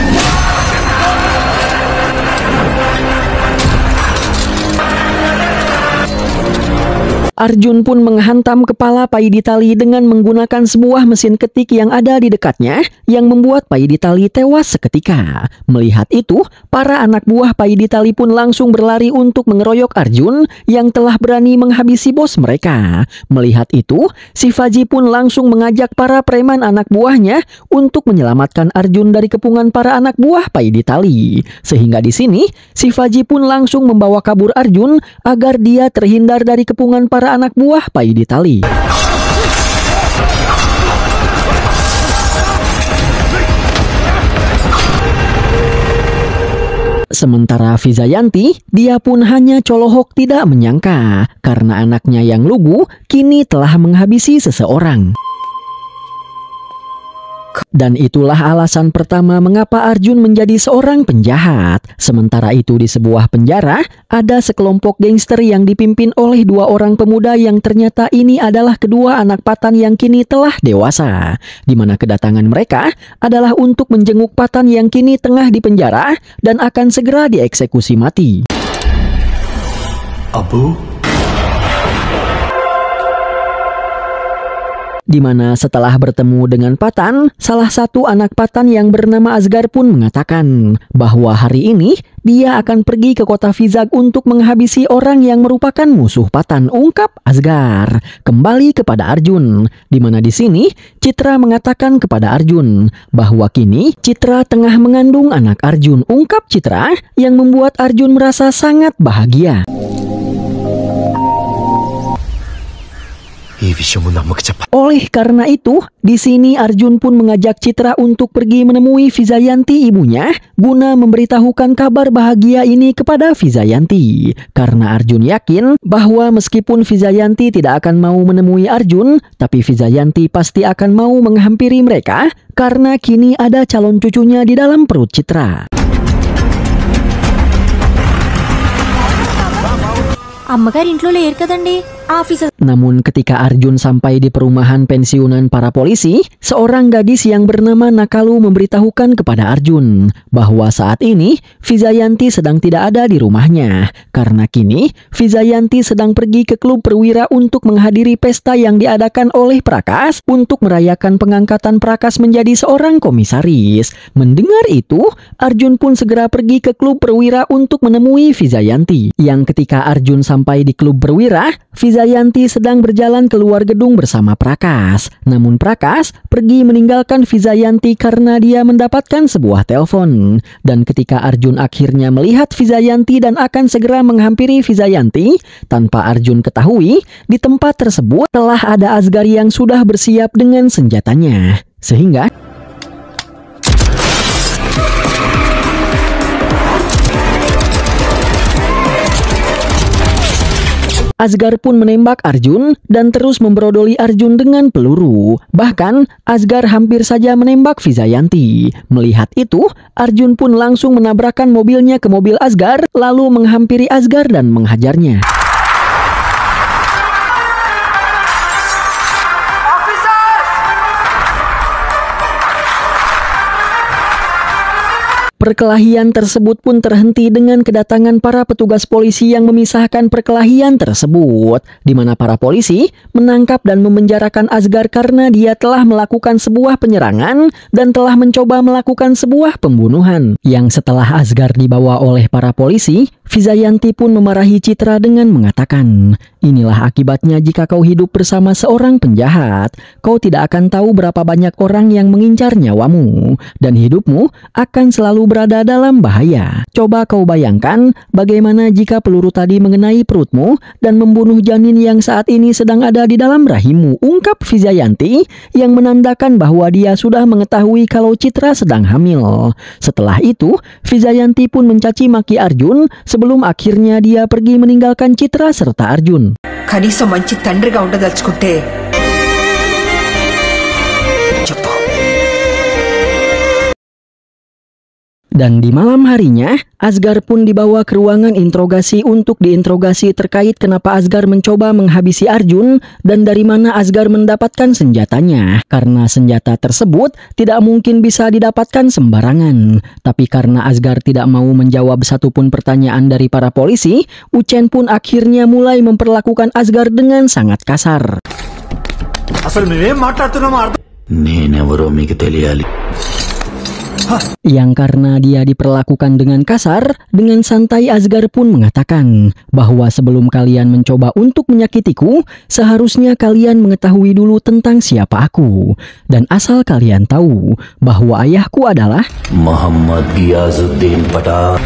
Arjun pun menghantam kepala Paidi Tali dengan menggunakan sebuah mesin ketik yang ada di dekatnya, yang membuat Paidi Tali tewas seketika. Melihat itu, para anak buah Paidi Tali pun langsung berlari untuk mengeroyok Arjun yang telah berani menghabisi bos mereka. Melihat itu, Shivaji pun langsung mengajak para preman anak buahnya untuk menyelamatkan Arjun dari kepungan para anak buah Paidi Tali. Sehingga di sini, Shivaji pun langsung membawa kabur Arjun agar dia terhindar dari kepungan para anak buah Paidi Tali. Sementara Vijayanti, dia pun hanya colohok tidak menyangka karena anaknya yang lugu kini telah menghabisi seseorang. Dan itulah alasan pertama mengapa Arjun menjadi seorang penjahat. Sementara itu di sebuah penjara, ada sekelompok gangster yang dipimpin oleh dua orang pemuda yang ternyata ini adalah kedua anak Patan yang kini telah dewasa. Di mana kedatangan mereka adalah untuk menjenguk Patan yang kini tengah di penjara dan akan segera dieksekusi mati. Abu? Di mana setelah bertemu dengan Patan, salah satu anak Patan yang bernama Asgar pun mengatakan bahwa hari ini dia akan pergi ke kota Vizag untuk menghabisi orang yang merupakan musuh Patan, ungkap Asgar. Kembali kepada Arjun, di mana di sini Citra mengatakan kepada Arjun bahwa kini Citra tengah mengandung anak Arjun, ungkap Citra, yang membuat Arjun merasa sangat bahagia. Oleh karena itu, di sini Arjun pun mengajak Citra untuk pergi menemui Vijayanti ibunya guna memberitahukan kabar bahagia ini kepada Vijayanti. Karena Arjun yakin bahwa meskipun Vijayanti tidak akan mau menemui Arjun, tapi Vijayanti pasti akan mau menghampiri mereka karena kini ada calon cucunya di dalam perut Citra. అమ్మగారి ఇంట్లో లేరు కదండి officer. Namun ketika Arjun sampai di perumahan pensiunan para polisi, seorang gadis yang bernama Nakalu memberitahukan kepada Arjun bahwa saat ini Vijayanti sedang tidak ada di rumahnya. Karena kini Vijayanti sedang pergi ke klub perwira untuk menghadiri pesta yang diadakan oleh Prakas untuk merayakan pengangkatan Prakas menjadi seorang komisaris. Mendengar itu, Arjun pun segera pergi ke klub perwira untuk menemui Vijayanti. Yang ketika Arjun sampai di klub perwira, Vijayanti sedang berjalan keluar gedung bersama Prakas. Namun Prakas pergi meninggalkan Vijayanti karena dia mendapatkan sebuah telepon. Dan ketika Arjun akhirnya melihat Vijayanti dan akan segera menghampiri Vijayanti, tanpa Arjun ketahui, di tempat tersebut telah ada Asgar yang sudah bersiap dengan senjatanya. Sehingga Asgar pun menembak Arjun dan terus membrodoli Arjun dengan peluru. Bahkan Asgar hampir saja menembak Vijayanti. Melihat itu, Arjun pun langsung menabrakkan mobilnya ke mobil Asgar, lalu menghampiri Asgar dan menghajarnya. Perkelahian tersebut pun terhenti dengan kedatangan para petugas polisi yang memisahkan perkelahian tersebut, di mana para polisi menangkap dan memenjarakan Asgar karena dia telah melakukan sebuah penyerangan dan telah mencoba melakukan sebuah pembunuhan. Yang setelah Asgar dibawa oleh para polisi, Vijayanti pun memarahi Citra dengan mengatakan, "Inilah akibatnya jika kau hidup bersama seorang penjahat. Kau tidak akan tahu berapa banyak orang yang mengincar nyawamu, dan hidupmu akan selalu berada dalam bahaya. Coba kau bayangkan bagaimana jika peluru tadi mengenai perutmu dan membunuh janin yang saat ini sedang ada di dalam rahimmu," ungkap Vijayanti yang menandakan bahwa dia sudah mengetahui kalau Citra sedang hamil. Setelah itu, Vijayanti pun mencaci maki Arjun sebelum akhirnya dia pergi meninggalkan Citra serta Arjun. కనీసం మంచి తండ్రిగా ఉండదలుచుకుంటే చెప్పు. Dan di malam harinya, Asgar pun dibawa ke ruangan interogasi untuk diinterogasi terkait kenapa Asgar mencoba menghabisi Arjun dan dari mana Asgar mendapatkan senjatanya. Karena senjata tersebut tidak mungkin bisa didapatkan sembarangan. Tapi karena Asgar tidak mau menjawab satupun pertanyaan dari para polisi, Uchen pun akhirnya mulai memperlakukan Asgar dengan sangat kasar. నేనెవరో మీకు తెలియాలి. Yang karena dia diperlakukan dengan kasar, dengan santai Asgar pun mengatakan bahwa sebelum kalian mencoba untuk menyakitiku, seharusnya kalian mengetahui dulu tentang siapa aku. Dan asal kalian tahu bahwa ayahku adalah Muhammad Ghiyazuddin Patan.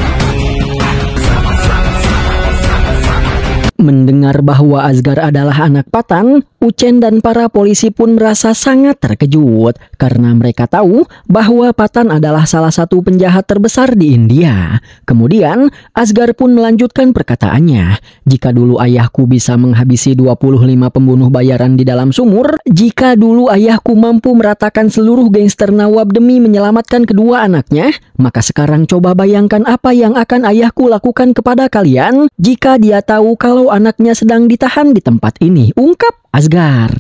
Mendengar bahwa Asgar adalah anak Patan, Uchen dan para polisi pun merasa sangat terkejut karena mereka tahu bahwa Patan adalah salah satu penjahat terbesar di India. Kemudian, Asgar pun melanjutkan perkataannya, "Jika dulu ayahku bisa menghabisi 25 pembunuh bayaran di dalam sumur, jika dulu ayahku mampu meratakan seluruh gangster Nawab demi menyelamatkan kedua anaknya, maka sekarang coba bayangkan apa yang akan ayahku lakukan kepada kalian jika dia tahu kalau anaknya sedang ditahan di tempat ini," ungkap Asgar.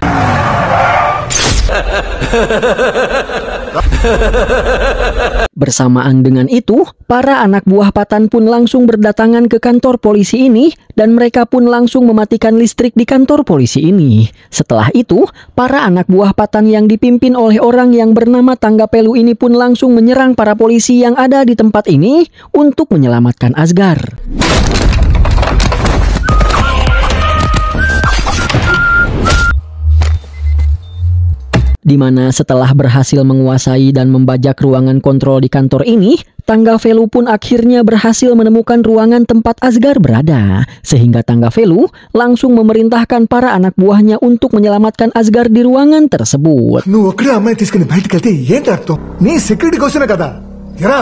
Bersamaan dengan itu, para anak buah Patan pun langsung berdatangan ke kantor polisi ini dan mereka pun langsung mematikan listrik di kantor polisi ini. Setelah itu, para anak buah Patan yang dipimpin oleh orang yang bernama Tanggapelu ini pun langsung menyerang para polisi yang ada di tempat ini untuk menyelamatkan Asgar. Di mana setelah berhasil menguasai dan membajak ruangan kontrol di kantor ini, Tanggapelu pun akhirnya berhasil menemukan ruangan tempat Asgar berada. Sehingga Tanggapelu langsung memerintahkan para anak buahnya untuk menyelamatkan Asgar di ruangan tersebut. నువ్వు ఒక్కడే అమ్మాయి తీసుకుని బయటికి వెళ్తే ఏంటి అర్థం? నీ సెక్యూరిటీ కోసమే కదా. ఎరా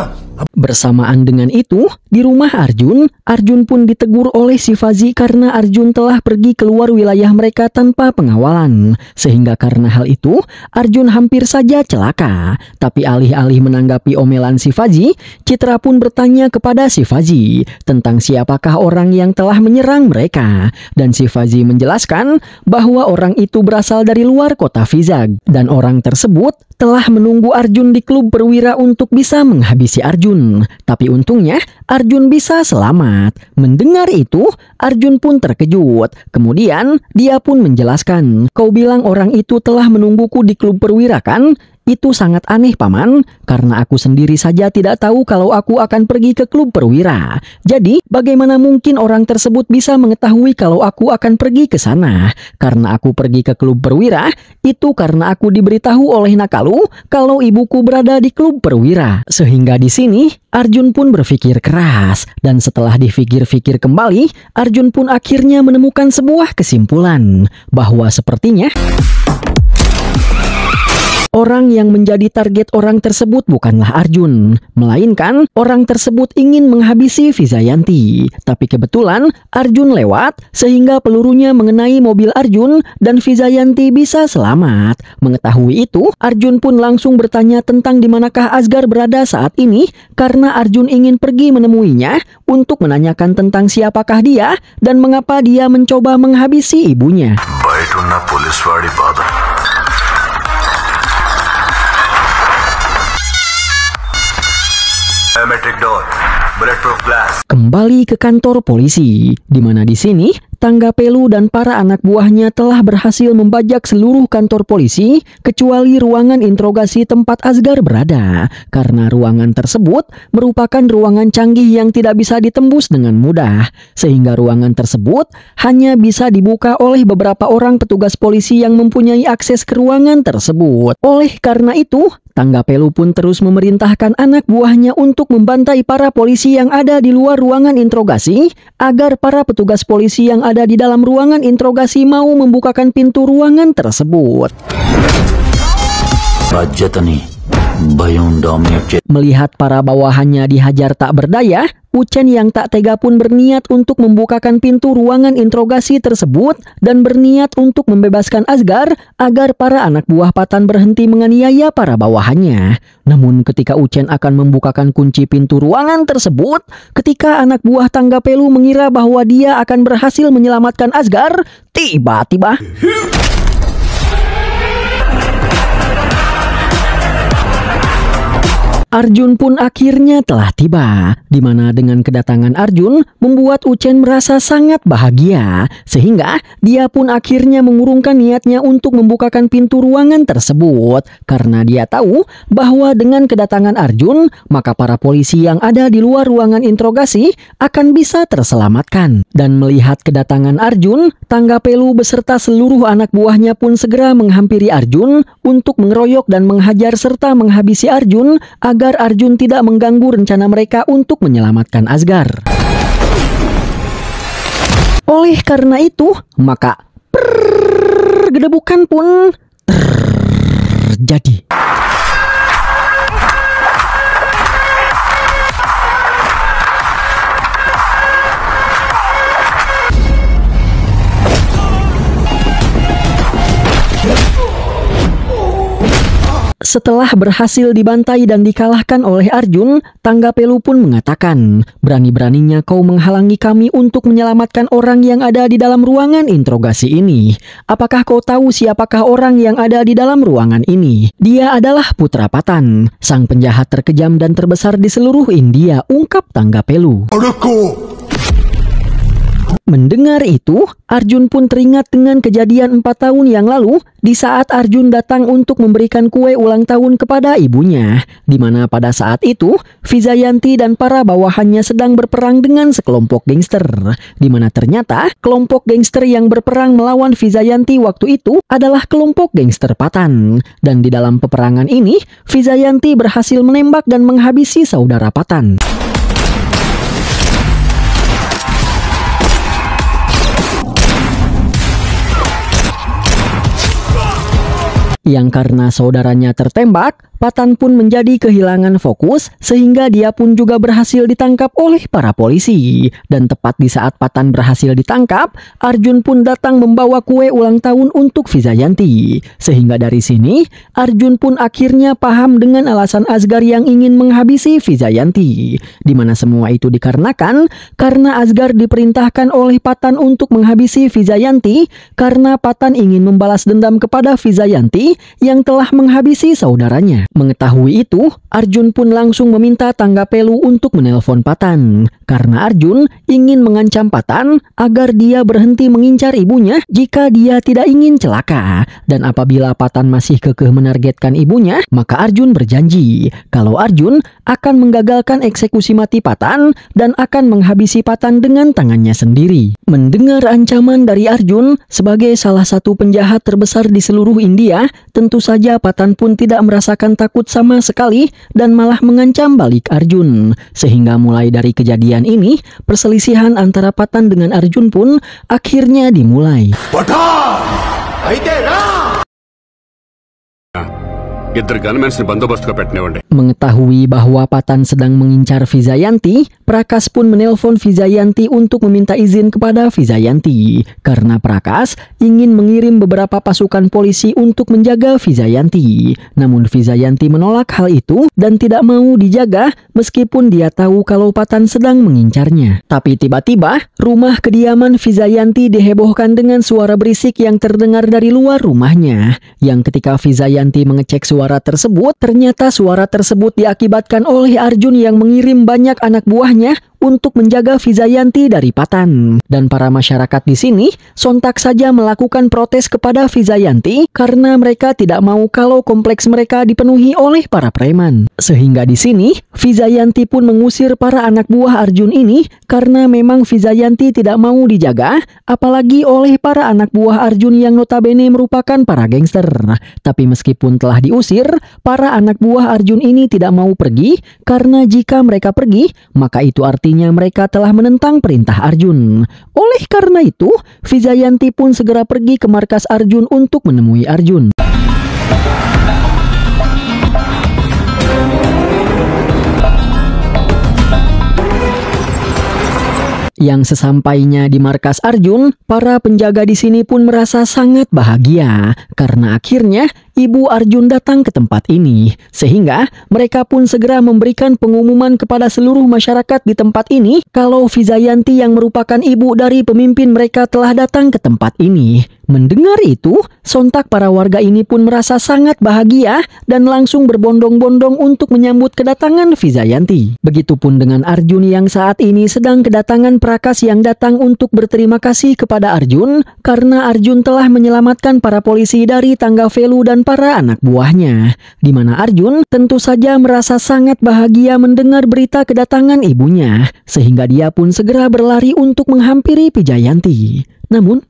Bersamaan dengan itu, di rumah Arjun pun ditegur oleh Shivaji karena Arjun telah pergi keluar wilayah mereka tanpa pengawalan. Sehingga karena hal itu, Arjun hampir saja celaka. Tapi alih-alih menanggapi omelan Shivaji, Citra pun bertanya kepada Shivaji tentang siapakah orang yang telah menyerang mereka. Dan Shivaji menjelaskan bahwa orang itu berasal dari luar kota Vizag. Dan orang tersebut telah menunggu Arjun di klub perwira untuk bisa menghabisi Arjun. Tapi untungnya Arjun bisa selamat. Mendengar itu, Arjun pun terkejut. Kemudian dia pun menjelaskan, "Kau bilang orang itu telah menungguku di klub perwira kan? Itu sangat aneh, Paman, karena aku sendiri saja tidak tahu kalau aku akan pergi ke klub perwira. Jadi, bagaimana mungkin orang tersebut bisa mengetahui kalau aku akan pergi ke sana? Karena aku pergi ke klub perwira, itu karena aku diberitahu oleh Nakalu kalau ibuku berada di klub perwira." Sehingga di sini, Arjun pun berpikir keras. Dan setelah dipikir-pikir kembali, Arjun pun akhirnya menemukan sebuah kesimpulan. Bahwa sepertinya orang yang menjadi target orang tersebut bukanlah Arjun, melainkan orang tersebut ingin menghabisi Vijayanti. Tapi kebetulan Arjun lewat sehingga pelurunya mengenai mobil Arjun dan Vijayanti bisa selamat. Mengetahui itu, Arjun pun langsung bertanya tentang di manakah Asgar berada saat ini karena Arjun ingin pergi menemuinya untuk menanyakan tentang siapakah dia dan mengapa dia mencoba menghabisi ibunya. బయటున్న పోలీస్ వాడి బాధ Biometric door, bulletproof glass. kembali ke kantor polisi, di mana di sini Tanggapelu dan para anak buahnya telah berhasil membajak seluruh kantor polisi kecuali ruangan interogasi tempat Asgar berada, karena ruangan tersebut merupakan ruangan canggih yang tidak bisa ditembus dengan mudah, sehingga ruangan tersebut hanya bisa dibuka oleh beberapa orang petugas polisi yang mempunyai akses ke ruangan tersebut. Oleh karena itu, Tanggapelu pun terus memerintahkan anak buahnya untuk membantai para polisi yang ada di luar ruangan interogasi agar para petugas polisi yang ada di dalam ruangan interogasi mau membukakan pintu ruangan tersebut. Melihat para bawahannya dihajar tak berdaya, Uchen yang tak tega pun berniat untuk membukakan pintu ruangan interogasi tersebut dan berniat untuk membebaskan Asgar agar para anak buah Patan berhenti menganiaya para bawahannya. Namun ketika Uchen akan membukakan kunci pintu ruangan tersebut, ketika anak buah Tanggapelu mengira bahwa dia akan berhasil menyelamatkan Asgar, tiba-tiba Arjun pun akhirnya telah tiba, di mana dengan kedatangan Arjun membuat Uchen merasa sangat bahagia, sehingga dia pun akhirnya mengurungkan niatnya untuk membukakan pintu ruangan tersebut, karena dia tahu bahwa dengan kedatangan Arjun, maka para polisi yang ada di luar ruangan interogasi akan bisa terselamatkan. Dan melihat kedatangan Arjun, Tanggapelu beserta seluruh anak buahnya pun segera menghampiri Arjun untuk mengeroyok dan menghajar serta menghabisi Arjun agar Arjun tidak mengganggu rencana mereka untuk menyelamatkan Asgar. Oleh karena itu, maka gedebukan pun terjadi. Setelah berhasil dibantai dan dikalahkan oleh Arjun, Tanggapelu pun mengatakan, "Berani-beraninya kau menghalangi kami untuk menyelamatkan orang yang ada di dalam ruangan interogasi ini. Apakah kau tahu siapakah orang yang ada di dalam ruangan ini? Dia adalah Putra Patan, sang penjahat terkejam dan terbesar di seluruh India," ungkap Tanggapelu. Mendengar itu, Arjun pun teringat dengan kejadian 4 tahun yang lalu di saat Arjun datang untuk memberikan kue ulang tahun kepada ibunya, di mana pada saat itu Vijayanti dan para bawahannya sedang berperang dengan sekelompok gangster, di mana ternyata kelompok gangster yang berperang melawan Vijayanti waktu itu adalah kelompok gangster Patan, dan di dalam peperangan ini Vijayanti berhasil menembak dan menghabisi saudara Patan. Yang karena saudaranya tertembak, Patan pun menjadi kehilangan fokus sehingga dia pun juga berhasil ditangkap oleh para polisi. Dan tepat di saat Patan berhasil ditangkap, Arjun pun datang membawa kue ulang tahun untuk Vijayanti. Sehingga dari sini, Arjun pun akhirnya paham dengan alasan Asgar yang ingin menghabisi Vijayanti. Di mana semua itu dikarenakan karena Asgar diperintahkan oleh Patan untuk menghabisi Vijayanti karena Patan ingin membalas dendam kepada Vijayanti yang telah menghabisi saudaranya. Mengetahui itu, Arjun pun langsung meminta Tanggapelu untuk menelpon Patan, karena Arjun ingin mengancam Patan agar dia berhenti mengincar ibunya jika dia tidak ingin celaka. Dan apabila Patan masih kekeh menargetkan ibunya, maka Arjun berjanji kalau Arjun akan menggagalkan eksekusi mati Patan dan akan menghabisi Patan dengan tangannya sendiri. Mendengar ancaman dari Arjun sebagai salah satu penjahat terbesar di seluruh India, tentu saja Patan pun tidak merasakan takut sama sekali dan malah mengancam balik Arjun. Sehingga mulai dari kejadian ini, perselisihan antara Patan dengan Arjun pun akhirnya dimulai. ఇద్దరు గన్మెన్స్ ని బందోబస్తుగా పెట్టనివ్వండి. Mengetahui bahwa Patan sedang mengincar Vijayanti, Prakas pun menelpon Vijayanti untuk meminta izin kepada Vijayanti, karena Prakas ingin mengirim beberapa pasukan polisi untuk menjaga Vijayanti. Namun Vijayanti menolak hal itu dan tidak mau dijaga meskipun dia tahu kalau Patan sedang mengincarnya. Tapi tiba-tiba rumah kediaman Vijayanti dihebohkan dengan suara berisik yang terdengar dari luar rumahnya. Yang ketika Vijayanti mengecek suara tersebut, ternyata suara tersebut diakibatkan oleh Arjun yang mengirim banyak anak buahnya untuk menjaga Vijayanti dari Patan. Dan para masyarakat di sini sontak saja melakukan protes kepada Vijayanti karena mereka tidak mau kalau kompleks mereka dipenuhi oleh para preman. Sehingga di sini Vijayanti pun mengusir para anak buah Arjun ini karena memang Vijayanti tidak mau dijaga, apalagi oleh para anak buah Arjun yang notabene merupakan para gangster. Tapi meskipun telah diusir, para anak buah Arjun ini tidak mau pergi karena jika mereka pergi, maka itu artinya mereka telah menentang perintah Arjun. Oleh karena itu, Vijayanti pun segera pergi ke markas Arjun untuk menemui Arjun. Yang sesampainya di markas Arjun, para penjaga di sini pun merasa sangat bahagia karena akhirnya ibu Arjun datang ke tempat ini. Sehingga mereka pun segera memberikan pengumuman kepada seluruh masyarakat di tempat ini kalau Vijayanti yang merupakan ibu dari pemimpin mereka telah datang ke tempat ini. Mendengar itu, sontak para warga ini pun merasa sangat bahagia dan langsung berbondong-bondong untuk menyambut kedatangan Vijayanti. Begitupun dengan Arjun yang saat ini sedang kedatangan Prakas yang datang untuk berterima kasih kepada Arjun karena Arjun telah menyelamatkan para polisi dari tangga Velu dan para anak buahnya. Di mana Arjun tentu saja merasa sangat bahagia mendengar berita kedatangan ibunya, sehingga dia pun segera berlari untuk menghampiri Vijayanti. Namun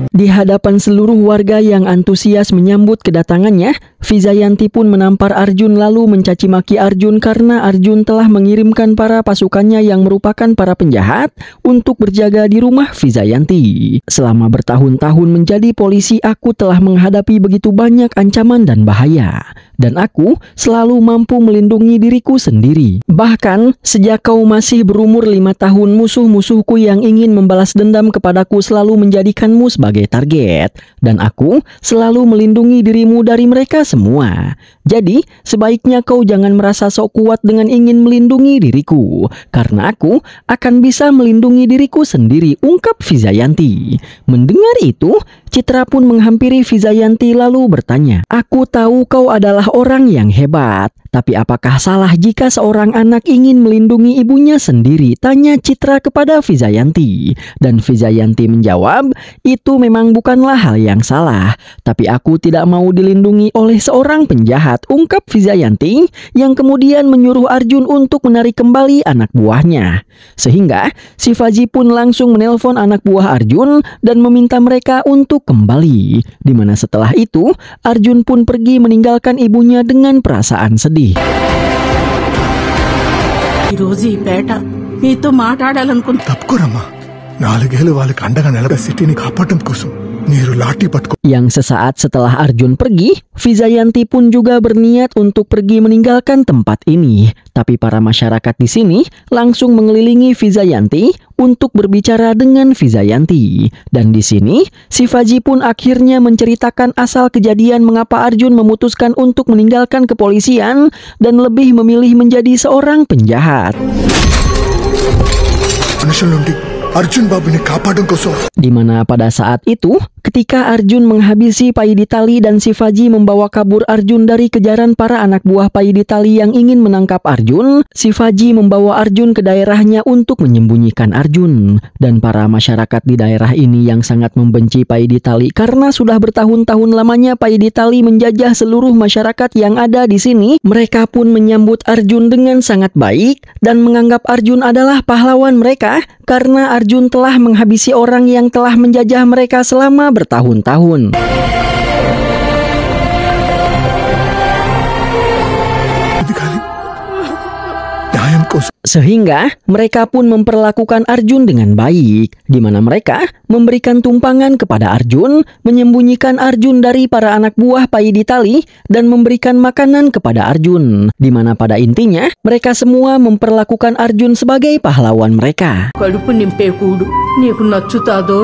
di hadapan seluruh warga yang antusias menyambut kedatangannya, Vijayanti pun menampar Arjun lalu mencaci maki Arjun karena Arjun telah mengirimkan para pasukannya yang merupakan para penjahat untuk berjaga di rumah Vijayanti. Selama bertahun-tahun menjadi polisi, aku telah menghadapi begitu banyak ancaman dan bahaya. Dan aku selalu mampu melindungi diriku sendiri. Bahkan sejak kau masih berumur 5 tahun, musuh-musuhku yang ingin membalas dendam kepadaku selalu menjadikanmu sebagai target. Dan aku selalu melindungi dirimu dari mereka semua. Jadi sebaiknya kau jangan merasa sok kuat dengan ingin melindungi diriku, karena aku akan bisa melindungi diriku sendiri, ungkap Vijayanti. Mendengar itu, Citra pun menghampiri Vijayanti lalu bertanya, "Aku tahu kau adalah orang yang hebat, tapi apakah salah jika seorang anak ingin melindungi ibunya sendiri?" tanya Citra kepada Vijayanti. Dan Vijayanti menjawab, "Itu memang bukanlah hal yang salah, tapi aku tidak mau dilindungi oleh seorang penjahat," ungkap Vijayanti yang kemudian menyuruh Arjun untuk menarik kembali anak buahnya. Sehingga Shivaji pun langsung menelpon anak buah Arjun dan meminta mereka untuk kembali. Dimana setelah itu Arjun pun pergi meninggalkan ibunya dengan perasaan sedih. తప్పుకోరమ్మా, 4 ఏళ్ళు వాళ్ళకి అండగా నిలబడి సిటీని కాపాడటం కోసం మీరు లాఠీ పట్టుకో. Yang sesaat setelah Arjun pergi, Vijayanti pun juga berniat untuk pergi meninggalkan tempat ini. Tapi para masyarakat di sini langsung mengelilingi Vijayanti untuk berbicara dengan Vijayanti. Dan di sini, Shivaji pun akhirnya menceritakan asal kejadian mengapa Arjun memutuskan untuk meninggalkan kepolisian dan lebih memilih menjadi seorang penjahat. మనుషుల నుండి అర్జున్ బాబుని కాపాడడం కోసం Di mana pada saat itu, ketika Arjun menghabisi Paiditali dan Shivaji membawa kabur Arjun dari kejaran para anak buah Paiditali yang ingin menangkap Arjun, Shivaji membawa Arjun ke daerahnya untuk menyembunyikan Arjun. Dan para masyarakat di daerah ini yang sangat membenci Paiditali karena sudah bertahun-tahun lamanya Paiditali menjajah seluruh masyarakat yang ada di sini, mereka pun menyambut Arjun dengan sangat baik dan menganggap Arjun adalah pahlawan mereka karena Arjun telah menghabisi orang yang telah menjajah mereka selama bertahun-tahun. ఇది కానీ న్యాయం కోసం Sehingga mereka pun memperlakukan Arjun dengan baik, di mana mereka memberikan tumpangan kepada Arjun, menyembunyikan Arjun dari para anak buah Paiditali, dan memberikan makanan kepada Arjun, di mana pada intinya mereka semua memperlakukan Arjun sebagai pahlawan mereka. కడుపు నింపే కూడు నీకు నచ్చుతాదో?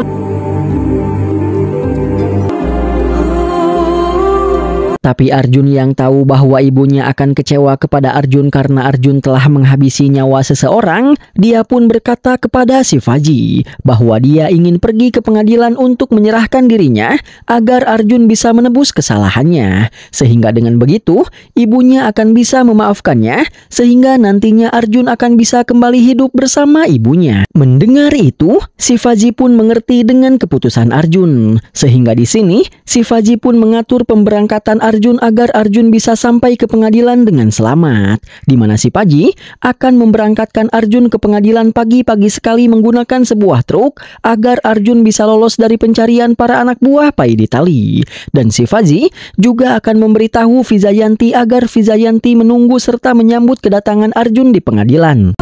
Tapi Arjun yang tahu bahwa ibunya akan kecewa kepada Arjun karena Arjun telah menghabisi nyawa seseorang, dia pun berkata kepada Shivaji bahwa dia ingin pergi ke pengadilan untuk menyerahkan dirinya agar Arjun bisa menebus kesalahannya. Sehingga dengan begitu, ibunya akan bisa memaafkannya sehingga nantinya Arjun akan bisa kembali hidup bersama ibunya. Mendengar itu, Shivaji pun mengerti dengan keputusan Arjun. Sehingga di sini, Shivaji pun mengatur pemberangkatan Arjun agar Arjun bisa sampai ke pengadilan dengan selamat. Di mana Shivaji akan memberangkatkan Arjun ke pengadilan pagi-pagi sekali menggunakan sebuah truk agar Arjun bisa lolos dari pencarian para anak buah Pai Ditali. Dan Shivaji juga akan memberitahu Vijayanti agar Vijayanti menunggu serta menyambut kedatangan Arjun di pengadilan.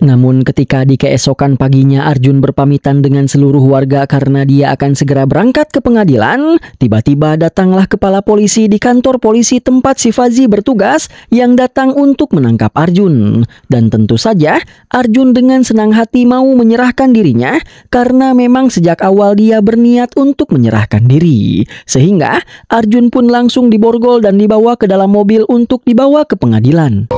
Namun ketika di keesokan paginya Arjun berpamitan dengan seluruh warga karena dia akan segera berangkat ke pengadilan, tiba-tiba datanglah kepala polisi di kantor polisi tempat Shivaji bertugas yang datang untuk menangkap Arjun. Dan tentu saja Arjun dengan senang hati mau menyerahkan dirinya karena memang sejak awal dia berniat untuk menyerahkan diri. Sehingga Arjun pun langsung diborgol dan dibawa ke dalam mobil untuk dibawa ke pengadilan.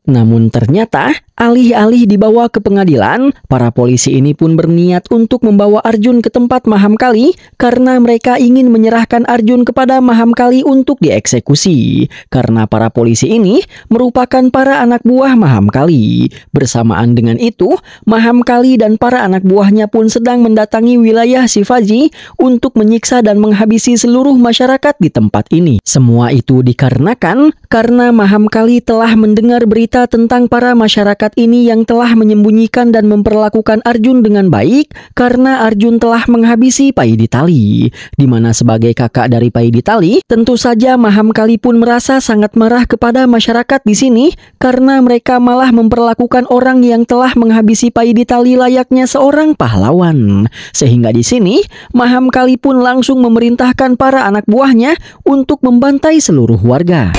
Namun ternyata alih-alih dibawa ke pengadilan, para polisi ini pun berniat untuk membawa Arjun ke tempat Mahamkali karena mereka ingin menyerahkan Arjun kepada Mahamkali untuk dieksekusi. Karena para polisi ini merupakan para anak buah Mahamkali. Bersamaan dengan itu, Mahamkali dan para anak buahnya pun sedang mendatangi wilayah Shivaji untuk menyiksa dan menghabisi seluruh masyarakat di tempat ini. Semua itu dikarenakan karena Mahamkali telah mendengar berita tentang para masyarakat ini yang telah menyembunyikan dan memperlakukan Arjun dengan baik karena Arjun telah menghabisi Pai Ditali. Di mana sebagai kakak dari Pai Ditali, tentu saja Mahamkali pun merasa sangat marah kepada masyarakat di sini karena mereka malah memperlakukan orang yang telah menghabisi Pai Ditali layaknya seorang pahlawan. Sehingga di sini Mahamkali pun langsung memerintahkan para anak buahnya untuk membantai seluruh warga.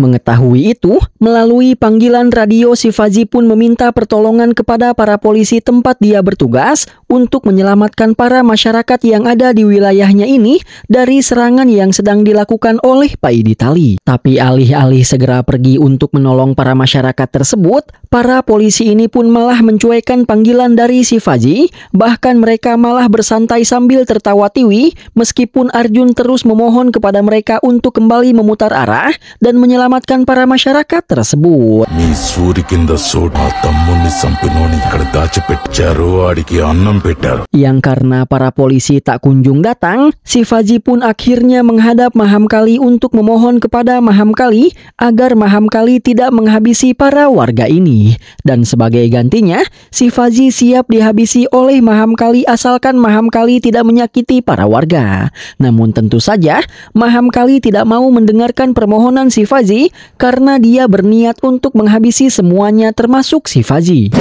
Mengetahui itu, melalui panggilan radio Shivaji pun meminta pertolongan kepada para polisi tempat dia bertugas untuk menyelamatkan para masyarakat yang ada di wilayahnya ini dari serangan yang sedang dilakukan oleh Pai Ditali. Tapi alih-alih segera pergi untuk menolong para masyarakat tersebut, para polisi ini pun malah mencuekan panggilan dari Shivaji, bahkan mereka malah bersantai sambil tertawa tiwi meskipun Arjun terus memohon kepada mereka untuk kembali memutar arah dan menyelamatkan para masyarakat tersebut. Yang karena para polisi tak kunjung datang, Shivaji pun akhirnya menghadap Mahamkali untuk memohon kepada Mahamkali agar Mahamkali tidak menghabisi para warga ini. Dan sebagai gantinya, Shivaji siap dihabisi oleh Mahamkali asalkan Mahamkali tidak menyakiti para warga. Namun tentu saja, Mahamkali tidak mau mendengarkan permohonan Shivaji karena dia berniat untuk menghabisi semuanya termasuk Shivaji.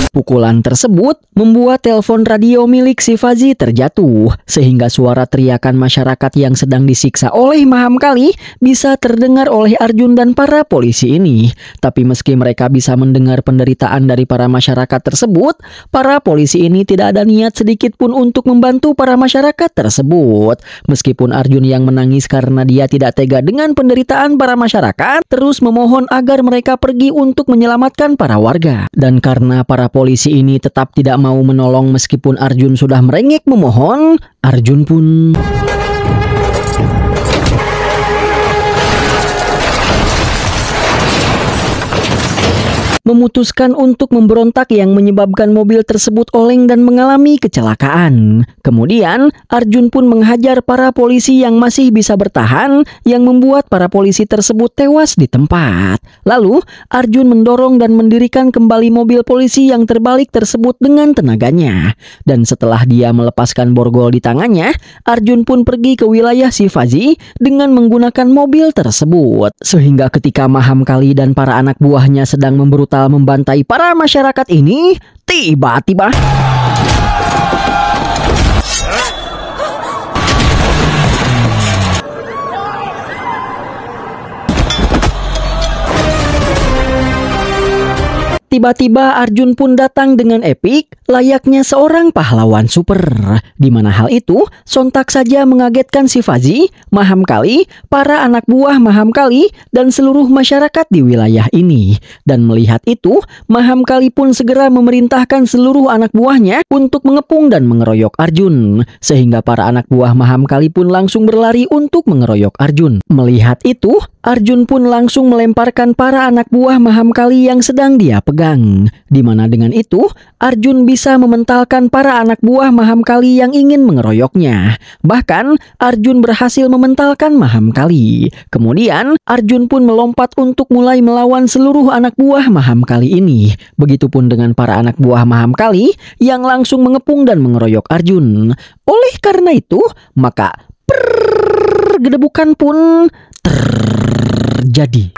Pukulan tersebut membuat telepon radio milik Shivaji terjatuh, sehingga suara teriakan masyarakat yang sedang disiksa oleh Mahamkali bisa terdengar oleh Arjun dan para polisi ini. Tapi meski mereka bisa mendengar penderitaan dari para masyarakat tersebut, para polisi ini tidak ada niat sedikit pun untuk membantu para masyarakat tersebut. Meskipun Arjun yang menangis karena dia tidak tega dengan penderitaan para masyarakat, terus memohon agar mereka pergi untuk menyelamatkan para warga. Dan karena para polisi ini tetap tidak mau menolong meskipun Arjun sudah merengek memohon, Arjun pun memutuskan untuk memberontak yang menyebabkan mobil tersebut oleng dan mengalami kecelakaan. Kemudian, Arjun pun menghajar para polisi yang masih bisa bertahan, yang membuat para polisi tersebut tewas di tempat. Lalu, Arjun mendorong dan mendirikan kembali mobil polisi yang terbalik tersebut dengan tenaganya. Dan setelah dia melepaskan borgol di tangannya, Arjun pun pergi ke wilayah Shivaji dengan menggunakan mobil tersebut. Sehingga ketika Mahamkali dan para anak buahnya sedang membrutal membantai para masyarakat ini, tiba-tiba Arjun pun datang dengan epik, layaknya seorang pahlawan super. Di mana hal itu sontak saja mengagetkan Shivaji, Mahamkali, para anak buah Mahamkali, dan seluruh masyarakat di wilayah ini. Dan melihat itu, Mahamkali pun segera memerintahkan seluruh anak buahnya untuk mengepung dan mengeroyok Arjun. Sehingga para anak buah Mahamkali pun langsung berlari untuk mengeroyok Arjun. Melihat itu, Arjun pun langsung melemparkan para anak buah Mahamkali yang sedang dia pegang. Di mana dengan itu, Arjun bisa mementalkan para anak buah Mahamkali yang ingin mengeroyoknya. Bahkan, Arjun berhasil mementalkan Mahamkali. Kemudian, Arjun pun melompat untuk mulai melawan seluruh anak buah Mahamkali ini. Begitupun dengan para anak buah Mahamkali yang langsung mengepung dan mengeroyok Arjun. Oleh karena itu, maka pergedebukan pun terjadi.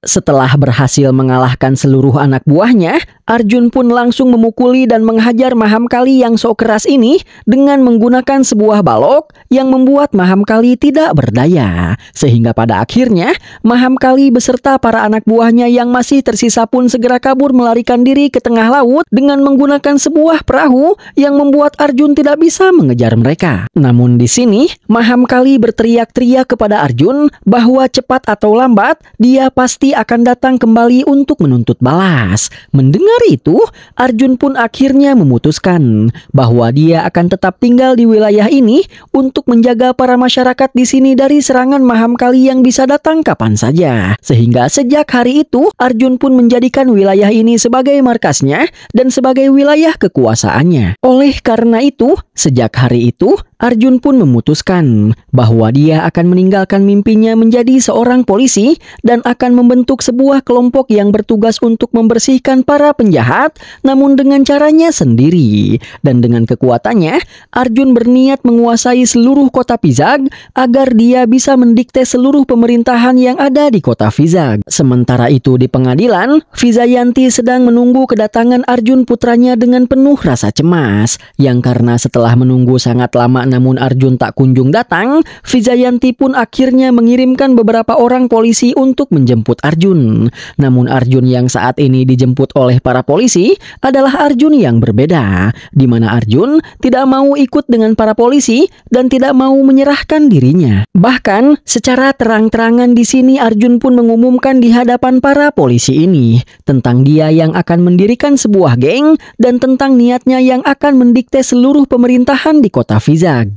Setelah berhasil mengalahkan seluruh anak buahnya, Arjun pun langsung memukuli dan menghajar Mahamkali yang sok keras ini dengan menggunakan sebuah balok yang membuat Mahamkali tidak berdaya. Sehingga pada akhirnya, Mahamkali beserta para anak buahnya yang masih tersisa pun segera kabur melarikan diri ke tengah laut dengan menggunakan sebuah perahu yang membuat Arjun tidak bisa mengejar mereka. Namun di sini, Mahamkali berteriak-teriak kepada Arjun bahwa cepat atau lambat, dia pasti akan datang kembali untuk menuntut balas. Mendengar itu, Arjun pun akhirnya memutuskan bahwa dia akan tetap tinggal di wilayah ini untuk menjaga para masyarakat di sini dari serangan Mahamkali yang bisa datang kapan saja. Sehingga sejak hari itu, Arjun pun menjadikan wilayah ini sebagai markasnya dan sebagai wilayah kekuasaannya. Oleh karena itu, sejak hari itu, Arjun pun memutuskan bahwa dia akan meninggalkan mimpinya menjadi seorang polisi dan akan membentuk sebuah kelompok yang bertugas untuk membersihkan para penjahat, namun dengan caranya sendiri. Dan dengan kekuatannya, Arjun berniat menguasai seluruh kota Vizag agar dia bisa mendikte seluruh pemerintahan yang ada di kota Vizag. Sementara itu di pengadilan, Vijayanti sedang menunggu kedatangan Arjun putranya dengan penuh rasa cemas, yang karena setelah menunggu sangat lama namun Arjun tak kunjung datang, Vijayanti pun akhirnya mengirimkan beberapa orang polisi untuk menjemput Arjun. Namun Arjun yang saat ini dijemput oleh para polisi adalah Arjun yang berbeda, di mana Arjun tidak mau ikut dengan para polisi dan tidak mau menyerahkan dirinya. Bahkan secara terang-terangan di sini Arjun pun mengumumkan di hadapan para polisi ini tentang dia yang akan mendirikan sebuah geng dan tentang niatnya yang akan mendikte seluruh pemerintahan di kota Vizag.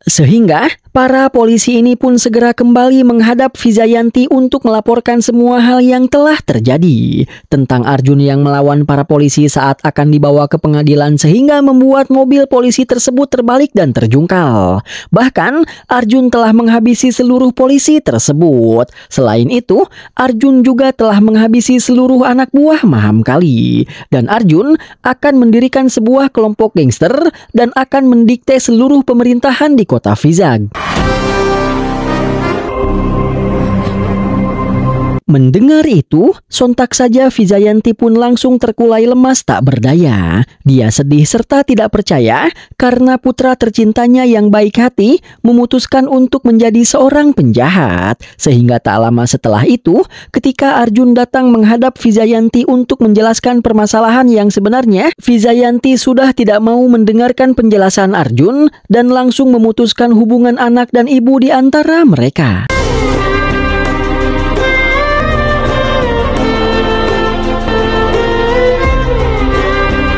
Sehingga para polisi ini pun segera kembali menghadap Vijayanti untuk melaporkan semua hal yang telah terjadi tentang Arjun yang melawan para polisi saat akan dibawa ke pengadilan sehingga membuat mobil polisi tersebut terbalik dan terjungkal. Bahkan Arjun telah menghabisi seluruh polisi tersebut. Selain itu, Arjun juga telah menghabisi seluruh anak buah Mahamkali. Dan Arjun akan mendirikan sebuah kelompok gangster dan akan mendikte seluruh pemerintahan di kota Vizag. Mendengar itu, sontak saja Vijayanti pun langsung terkulai lemas tak berdaya. Dia sedih serta tidak percaya karena putra tercintanya yang baik hati memutuskan untuk menjadi seorang penjahat. Sehingga tak lama setelah itu, ketika Arjun datang menghadap Vijayanti untuk menjelaskan permasalahan yang sebenarnya, Vijayanti sudah tidak mau mendengarkan penjelasan Arjun dan langsung memutuskan hubungan anak dan ibu di antara mereka.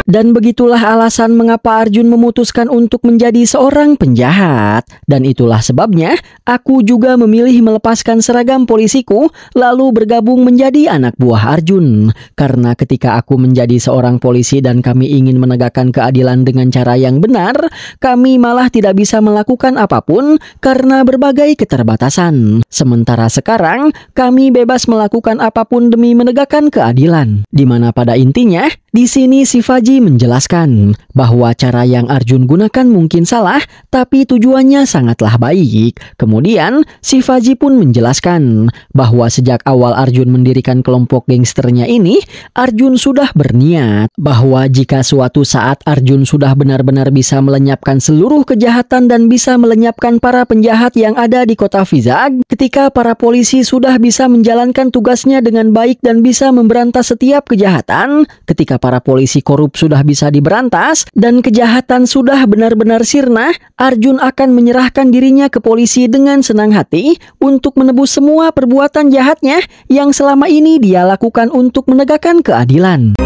Dan begitulah alasan mengapa Arjun memutuskan untuk menjadi seorang penjahat. Dan itulah sebabnya aku juga memilih melepaskan seragam polisiku lalu bergabung menjadi anak buah Arjun. Karena ketika aku menjadi seorang polisi dan kami ingin menegakkan keadilan dengan cara yang benar, kami malah tidak bisa melakukan apapun karena berbagai keterbatasan. Sementara sekarang kami bebas melakukan apapun demi menegakkan keadilan. Dimana pada intinya di sini Shivaji menjelaskan bahwa cara yang Arjun gunakan mungkin salah, tapi tujuannya sangatlah baik. Kemudian Shivaji pun menjelaskan bahwa sejak awal Arjun mendirikan kelompok gangsternya ini, Arjun sudah berniat bahwa jika suatu saat Arjun sudah benar-benar bisa melenyapkan seluruh kejahatan dan bisa melenyapkan para penjahat yang ada di kota Vizag, ketika para polisi sudah bisa menjalankan tugasnya dengan baik dan bisa memberantas setiap kejahatan, ketika para polisi korup sudah bisa diberantas dan kejahatan sudah benar-benar sirna, Arjun akan menyerahkan dirinya ke polisi dengan senang hati untuk menebus semua perbuatan jahatnya yang selama ini dia lakukan untuk menegakkan keadilan.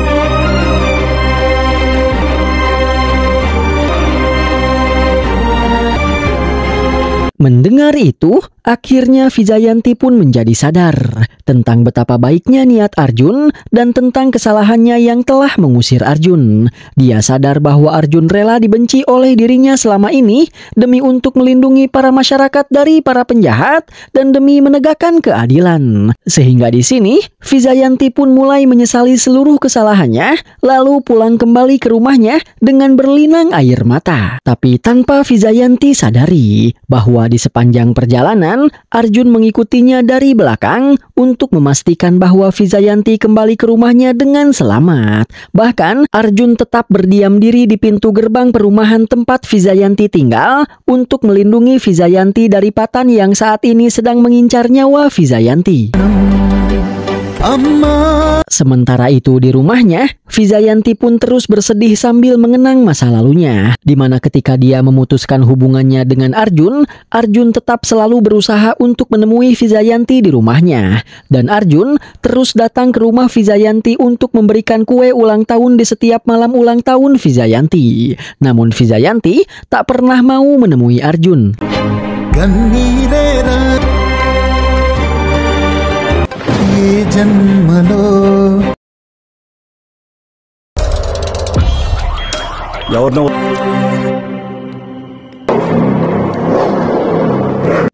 Mendengar itu, akhirnya Vijayanti pun menjadi sadar tentang betapa baiknya niat Arjun dan tentang kesalahannya yang telah mengusir Arjun. Dia sadar bahwa Arjun rela dibenci oleh dirinya selama ini demi untuk melindungi para masyarakat dari para penjahat dan demi menegakkan keadilan. Sehingga di sini, Vijayanti pun mulai menyesali seluruh kesalahannya, lalu pulang kembali ke rumahnya dengan berlinang air mata. Tapi tanpa Vijayanti sadari bahwa di sepanjang perjalanan, Arjun mengikutinya dari belakang untuk memastikan bahwa Vijayanti kembali ke rumahnya dengan selamat. Bahkan, Arjun tetap berdiam diri di pintu gerbang perumahan tempat Vijayanti tinggal untuk melindungi Vijayanti dari Patan yang saat ini sedang mengincar nyawa Vijayanti. Sementara itu di rumahnya, Vijayanti pun terus bersedih sambil mengenang masa lalunya, di mana ketika dia memutuskan hubungannya dengan Arjun, Arjun tetap selalu berusaha untuk menemui Vijayanti di rumahnya. Dan Arjun terus datang ke rumah Vijayanti untuk memberikan kue ulang tahun di setiap malam ulang tahun Vijayanti. Namun Vijayanti tak pernah mau menemui Arjun.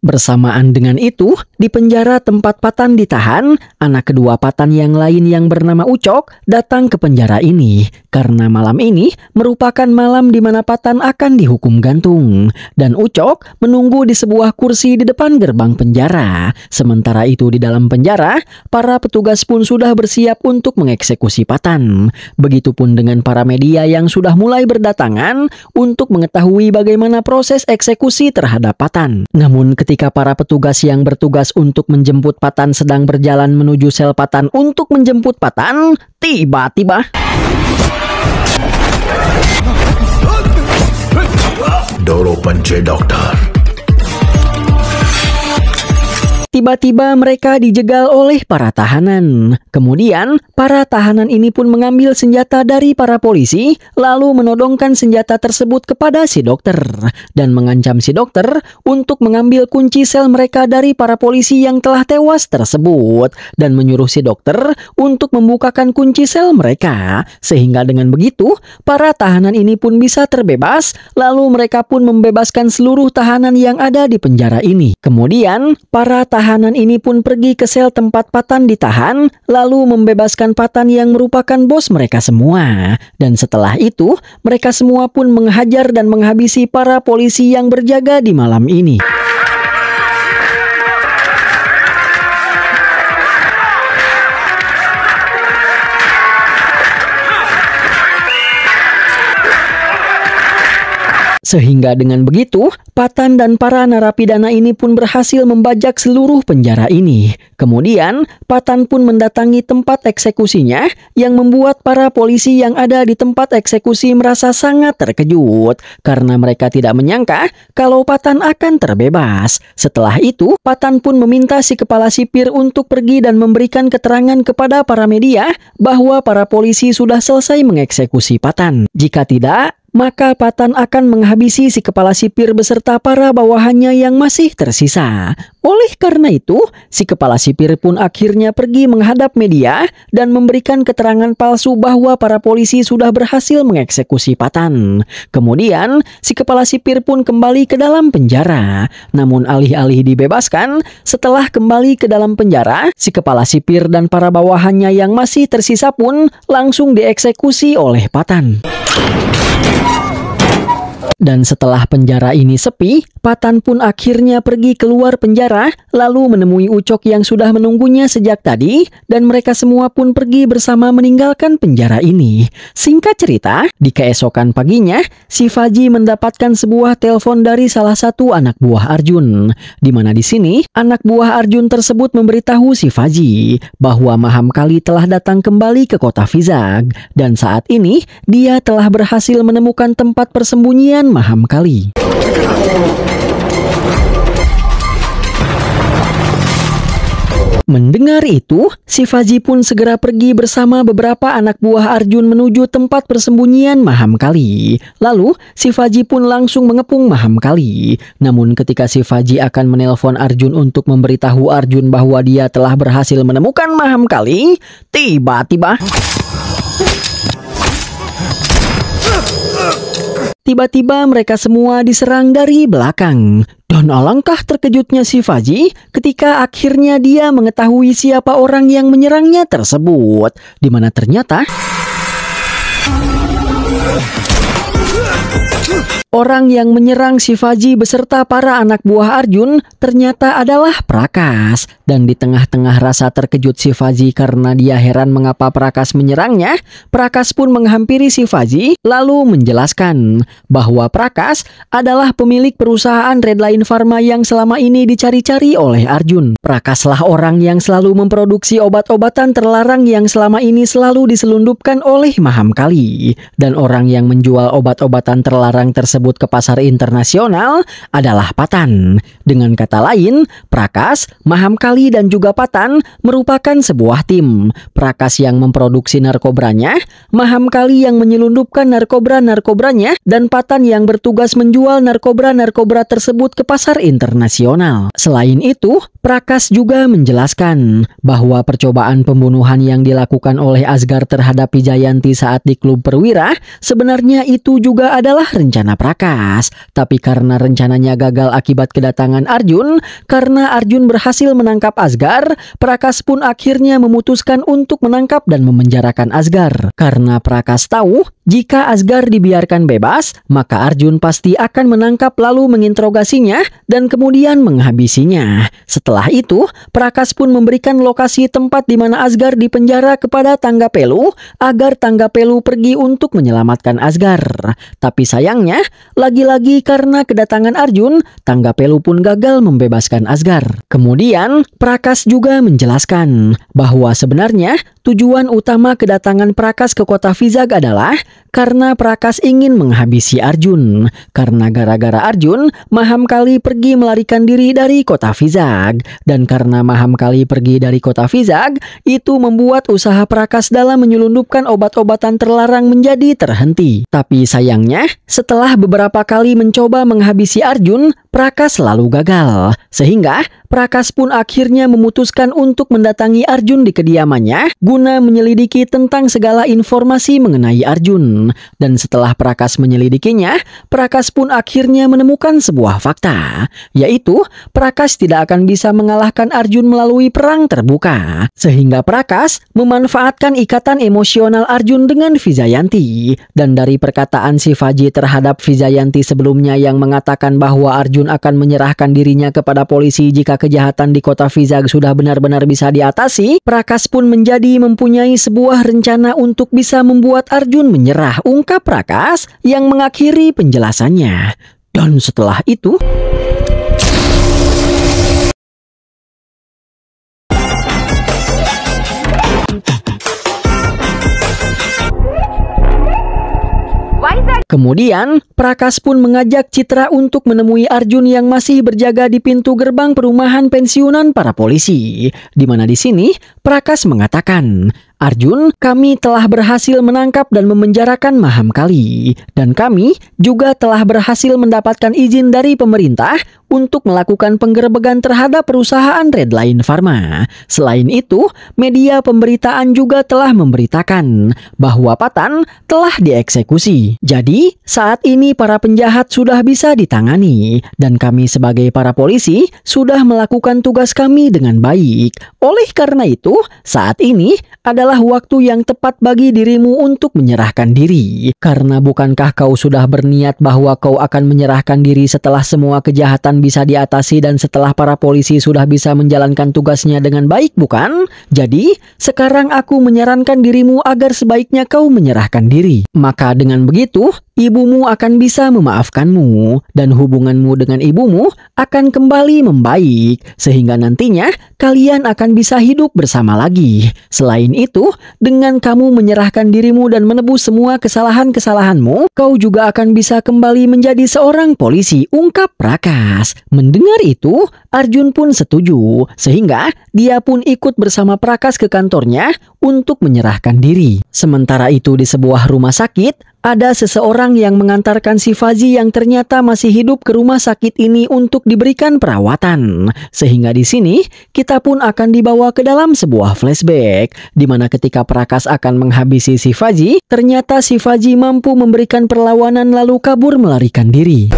Bersamaan dengan itu, di penjara tempat Patan ditahan, anak kedua Patan yang lain yang bernama Ucok datang ke penjara ini karena malam ini merupakan malam di mana Patan akan dihukum gantung. Dan Ucok menunggu di sebuah kursi di depan gerbang penjara. Sementara itu di dalam penjara, para petugas pun sudah bersiap untuk mengeksekusi Patan. Begitupun dengan para media yang sudah mulai berdatangan untuk mengetahui bagaimana proses eksekusi terhadap Patan. Namun ketika para petugas yang bertugas untuk menjemput Patan sedang berjalan menuju sel Patan untuk menjemput Patan, tiba-tiba Door open, dokter. Tiba-tiba mereka dijegal oleh para tahanan. Kemudian, para tahanan ini pun mengambil senjata dari para polisi, lalu menodongkan senjata tersebut kepada si dokter, dan mengancam si dokter untuk mengambil kunci sel mereka dari para polisi yang telah tewas tersebut, dan menyuruh si dokter untuk membukakan kunci sel mereka. Sehingga dengan begitu, para tahanan ini pun bisa terbebas, lalu mereka pun membebaskan seluruh tahanan yang ada di penjara ini. Kemudian, para tahanan ini pun pergi ke sel tempat Patan ditahan, lalu membebaskan Patan yang merupakan bos mereka semua. Dan setelah itu, mereka semua pun menghajar dan menghabisi para polisi yang berjaga di malam ini. Sehingga dengan begitu, Patan dan para narapidana ini pun berhasil membajak seluruh penjara ini. Kemudian, Patan pun mendatangi tempat eksekusinya yang membuat para polisi yang ada di tempat eksekusi merasa sangat terkejut karena mereka tidak menyangka kalau Patan akan terbebas. Setelah itu, Patan pun meminta si kepala sipir untuk pergi dan memberikan keterangan kepada para media bahwa para polisi sudah selesai mengeksekusi Patan. Jika tidak, maka Patan akan menghabisi si kepala sipir beserta para bawahannya yang masih tersisa. Oleh karena itu, si kepala sipir pun akhirnya pergi menghadap media dan memberikan keterangan palsu bahwa para polisi sudah berhasil mengeksekusi Patan. Kemudian, si kepala sipir pun kembali ke dalam penjara. Namun alih-alih dibebaskan, setelah kembali ke dalam penjara, si kepala sipir dan para bawahannya yang masih tersisa pun langsung dieksekusi oleh Patan. Dan setelah penjara ini sepi, Patan pun akhirnya pergi keluar penjara, lalu menemui Ucok yang sudah menunggunya sejak tadi, dan mereka semua pun pergi bersama meninggalkan penjara ini. Singkat cerita, di keesokan paginya, si Faji mendapatkan sebuah telepon dari salah satu anak buah Arjun, di mana di sini anak buah Arjun tersebut memberitahu si Faji bahwa Mahamkali telah datang kembali ke kota Vizag, dan saat ini dia telah berhasil menemukan tempat persembunyian Mahamkali. Mendengar itu, si Faji pun segera pergi bersama beberapa anak buah Arjun menuju tempat persembunyian Mahamkali. Lalu, si Faji pun langsung mengepung Mahamkali. Namun ketika si Faji akan menelpon Arjun untuk memberitahu Arjun bahwa dia telah berhasil menemukan Mahamkali, Tiba-tiba mereka semua diserang dari belakang. Dan alangkah terkejutnya si Faji ketika akhirnya dia mengetahui siapa orang yang menyerangnya tersebut. Di mana ternyata orang yang menyerang si Faji beserta para anak buah Arjun ternyata adalah Prakas. Dan di tengah-tengah rasa terkejut si Faji karena dia heran mengapa Prakas menyerangnya, Prakas pun menghampiri si Faji lalu menjelaskan bahwa Prakas adalah pemilik perusahaan Redline Pharma yang selama ini dicari-cari oleh Arjun. Prakaslah orang yang selalu memproduksi obat-obatan terlarang yang selama ini selalu diselundupkan oleh Mahamkali. Dan orang yang menjual obat-obatan terlarang tersebut ke pasar internasional adalah Patan. Dengan kata lain, Prakas, Mahamkali dan juga Patan merupakan sebuah tim. Prakas yang memproduksi narkobranya, Mahamkali yang menyelundupkan narkobranya, dan Patan yang bertugas menjual narkobra tersebut ke pasar internasional. Selain itu, Prakas juga menjelaskan bahwa percobaan pembunuhan yang dilakukan oleh Asgar terhadap Wijayanti saat di klub perwira sebenarnya itu juga adalah rencana Prakas. Tapi karena rencananya gagal akibat kedatangan Arjun, karena Arjun berhasil menangkap Asgar, Prakas pun akhirnya memutuskan untuk menangkap dan memenjarakan Asgar. Karena Prakas tahu jika Asgar dibiarkan bebas, maka Arjun pasti akan menangkap lalu menginterogasinya dan kemudian menghabisinya. Setelah itu, Prakas pun memberikan lokasi tempat di mana Asgar dipenjara kepada Tanggapelu agar Tanggapelu pergi untuk menyelamatkan Asgar. Tapi sayangnya, lagi-lagi karena kedatangan Arjun, Tanggapelu pun gagal membebaskan Asgar. Kemudian, Prakas juga menjelaskan bahwa sebenarnya tujuan utama kedatangan Prakas ke kota Vizag adalah karena Prakas ingin menghabisi Arjun. Karena gara-gara Arjun, Mahamkali pergi melarikan diri dari kota Vizag. Dan karena Mahamkali pergi dari kota Vizag, itu membuat usaha Prakas dalam menyelundupkan obat-obatan terlarang menjadi terhenti. Tapi sayangnya, setelah beberapa kali mencoba menghabisi Arjun, Prakas selalu gagal. Sehingga Prakas pun akhirnya memutuskan untuk mendatangi Arjun di kediamannya guna menyelidiki tentang segala informasi mengenai Arjun. Dan setelah Prakas menyelidikinya, Prakas pun akhirnya menemukan sebuah fakta, yaitu Prakas tidak akan bisa mengalahkan Arjun melalui perang terbuka. Sehingga Prakas memanfaatkan ikatan emosional Arjun dengan Wijayanti. Dan dari perkataan si Faji terhadap Wijayanti sebelumnya yang mengatakan bahwa Arjun akan menyerahkan dirinya kepada polisi jika kejahatan di kota Vizag sudah benar-benar bisa diatasi, Prakas pun menjadi mempunyai sebuah rencana untuk bisa membuat Arjun menyerah, ungkap Prakas yang mengakhiri penjelasannya. Dan setelah itu, kemudian, Prakas pun mengajak Citra untuk menemui Arjun yang masih berjaga di pintu gerbang perumahan pensiunan para polisi. Di mana di sini, Prakas mengatakan, Arjun, kami telah berhasil menangkap dan memenjarakan Maham Kali. Dan kami juga telah berhasil mendapatkan izin dari pemerintah untuk melakukan penggerebekan terhadap perusahaan Redline Pharma. Selain itu, media pemberitaan juga telah memberitakan bahwa Patan telah dieksekusi. Jadi, saat ini para penjahat sudah bisa ditangani dan kami sebagai para polisi sudah melakukan tugas kami dengan baik. Oleh karena itu, saat ini adalah waktu yang tepat bagi dirimu untuk menyerahkan diri. Karena bukankah kau sudah berniat bahwa kau akan menyerahkan diri setelah semua kejahatan bisa diatasi dan setelah para polisi sudah bisa menjalankan tugasnya dengan baik, bukan? Jadi, sekarang aku menyarankan dirimu agar sebaiknya kau menyerahkan diri. Maka dengan begitu, ibumu akan bisa memaafkanmu dan hubunganmu dengan ibumu akan kembali membaik sehingga nantinya kalian akan bisa hidup bersama lagi. Selain itu, dengan kamu menyerahkan dirimu dan menebus semua kesalahan-kesalahanmu, kau juga akan bisa kembali menjadi seorang polisi, ungkap Prakas. Mendengar itu, Arjun pun setuju sehingga dia pun ikut bersama Prakas ke kantornya untuk menyerahkan diri. Sementara itu di sebuah rumah sakit, ada seseorang yang mengantarkan si Fazi yang ternyata masih hidup ke rumah sakit ini untuk diberikan perawatan. Sehingga di sini kita pun akan dibawa ke dalam sebuah flashback di mana ketika Prakas akan menghabisi si Fazi, ternyata si Fazi mampu memberikan perlawanan lalu kabur melarikan diri.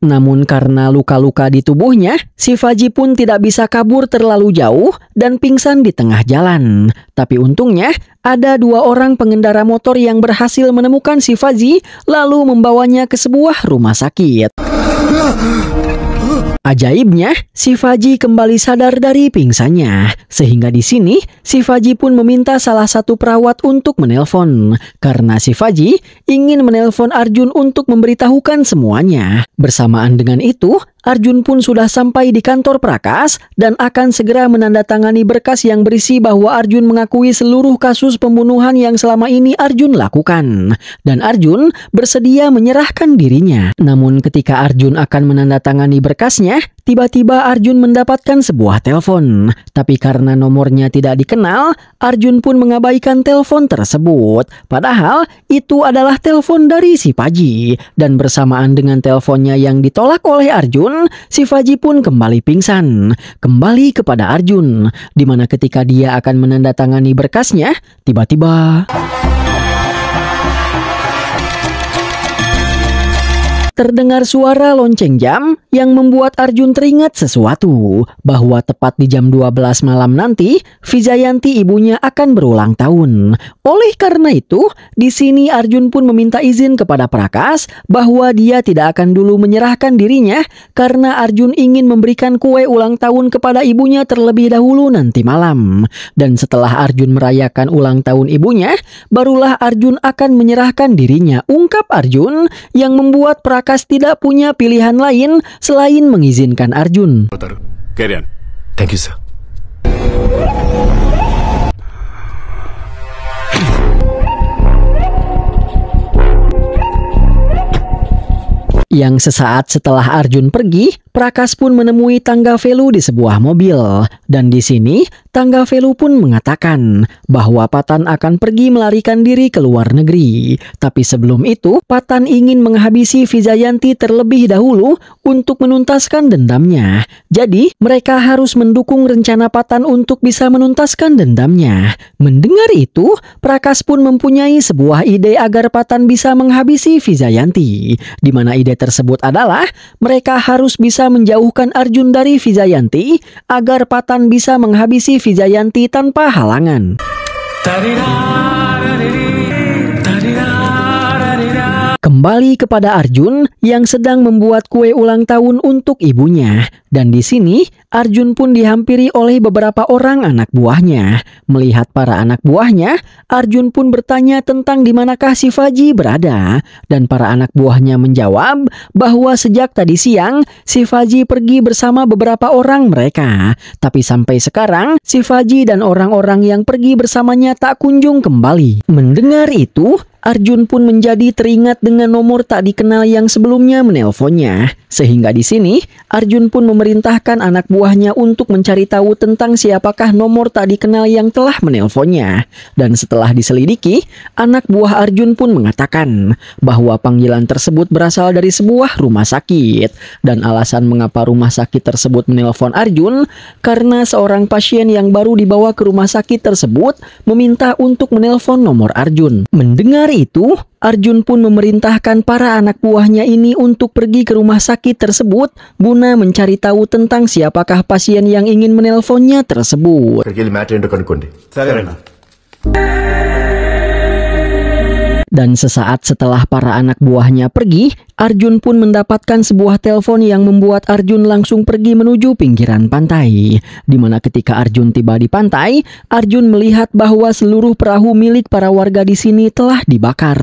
Namun karena luka-luka di tubuhnya, si Faji pun tidak bisa kabur terlalu jauh dan pingsan di tengah jalan. Tapi untungnya, ada dua orang pengendara motor yang berhasil menemukan si Faji lalu membawanya ke sebuah rumah sakit. Ajaibnya, si Faji kembali sadar dari pingsannya. Sehingga di sini, si Faji pun meminta salah satu perawat untuk menelpon. Karena si Faji ingin menelpon Arjun untuk memberitahukan semuanya. Bersamaan dengan itu, Arjun pun sudah sampai di kantor Prakas dan akan segera menandatangani berkas yang berisi bahwa Arjun mengakui seluruh kasus pembunuhan yang selama ini Arjun lakukan. Dan Arjun bersedia menyerahkan dirinya. Namun ketika Arjun akan menandatangani berkasnya, tiba-tiba Arjun mendapatkan sebuah telepon. Tapi karena nomornya tidak dikenal, Arjun pun mengabaikan telepon tersebut. Padahal itu adalah telepon dari si Faji. Dan bersamaan dengan teleponnya yang ditolak oleh Arjun, si Faji pun kembali pingsan. Kembali kepada Arjun, di mana ketika dia akan menandatangani berkasnya, tiba-tiba terdengar suara lonceng jam yang membuat Arjun teringat sesuatu, bahwa tepat di jam 12 malam nanti, Vijayanti ibunya akan berulang tahun. Oleh karena itu, di sini Arjun pun meminta izin kepada Prakas bahwa dia tidak akan dulu menyerahkan dirinya karena Arjun ingin memberikan kue ulang tahun kepada ibunya terlebih dahulu nanti malam. Dan setelah Arjun merayakan ulang tahun ibunya, barulah Arjun akan menyerahkan dirinya, ungkap Arjun yang membuat Prakas tidak punya pilihan lain selain mengizinkan Arjun. Carry on. Thank you, sir. Yang sesaat setelah Arjun pergi, Prakas pun menemui Tangga Velu di sebuah mobil. Dan di sini, Tangga Velu pun mengatakan bahwa Patan akan pergi melarikan diri ke luar negeri. Tapi sebelum itu, Patan ingin menghabisi Vijayanti terlebih dahulu untuk menuntaskan dendamnya. Jadi, mereka harus mendukung rencana Patan untuk bisa menuntaskan dendamnya. Mendengar itu, Prakas pun mempunyai sebuah ide agar Patan bisa menghabisi Vijayanti. Di mana ide tersebut adalah mereka harus bisa menjauhkan Arjun dari Vijayanti agar Patan bisa menghabisi Vijayanti tanpa halangan. Kembali kepada Arjun yang sedang membuat kue ulang tahun untuk ibunya. Dan di sini Arjun pun dihampiri oleh beberapa orang anak buahnya. Melihat para anak buahnya, Arjun pun bertanya tentang di manakah Shivaji berada. Dan para anak buahnya menjawab bahwa sejak tadi siang Shivaji pergi bersama beberapa orang mereka. Tapi sampai sekarang Shivaji dan orang-orang yang pergi bersamanya tak kunjung kembali. Mendengar itu, Arjun pun menjadi teringat dengan nomor tak dikenal yang sebelumnya menelponnya. Sehingga di sini Arjun pun memerintahkan anak buahnya untuk mencari tahu tentang siapakah nomor tak dikenal yang telah menelponnya. Dan setelah diselidiki, anak buah Arjun pun mengatakan bahwa panggilan tersebut berasal dari sebuah rumah sakit. Dan alasan mengapa rumah sakit tersebut menelpon Arjun karena seorang pasien yang baru dibawa ke rumah sakit tersebut meminta untuk menelpon nomor Arjun. Mendengar itu, Arjun pun memerintahkan para anak buahnya ini untuk pergi ke rumah sakit tersebut guna mencari tahu tentang siapakah pasien yang ingin menelponnya tersebut. Dan sesaat setelah para anak buahnya pergi, Arjun pun mendapatkan sebuah telepon yang membuat Arjun langsung pergi menuju pinggiran pantai. Di mana ketika Arjun tiba di pantai, Arjun melihat bahwa seluruh perahu milik para warga di sini telah dibakar.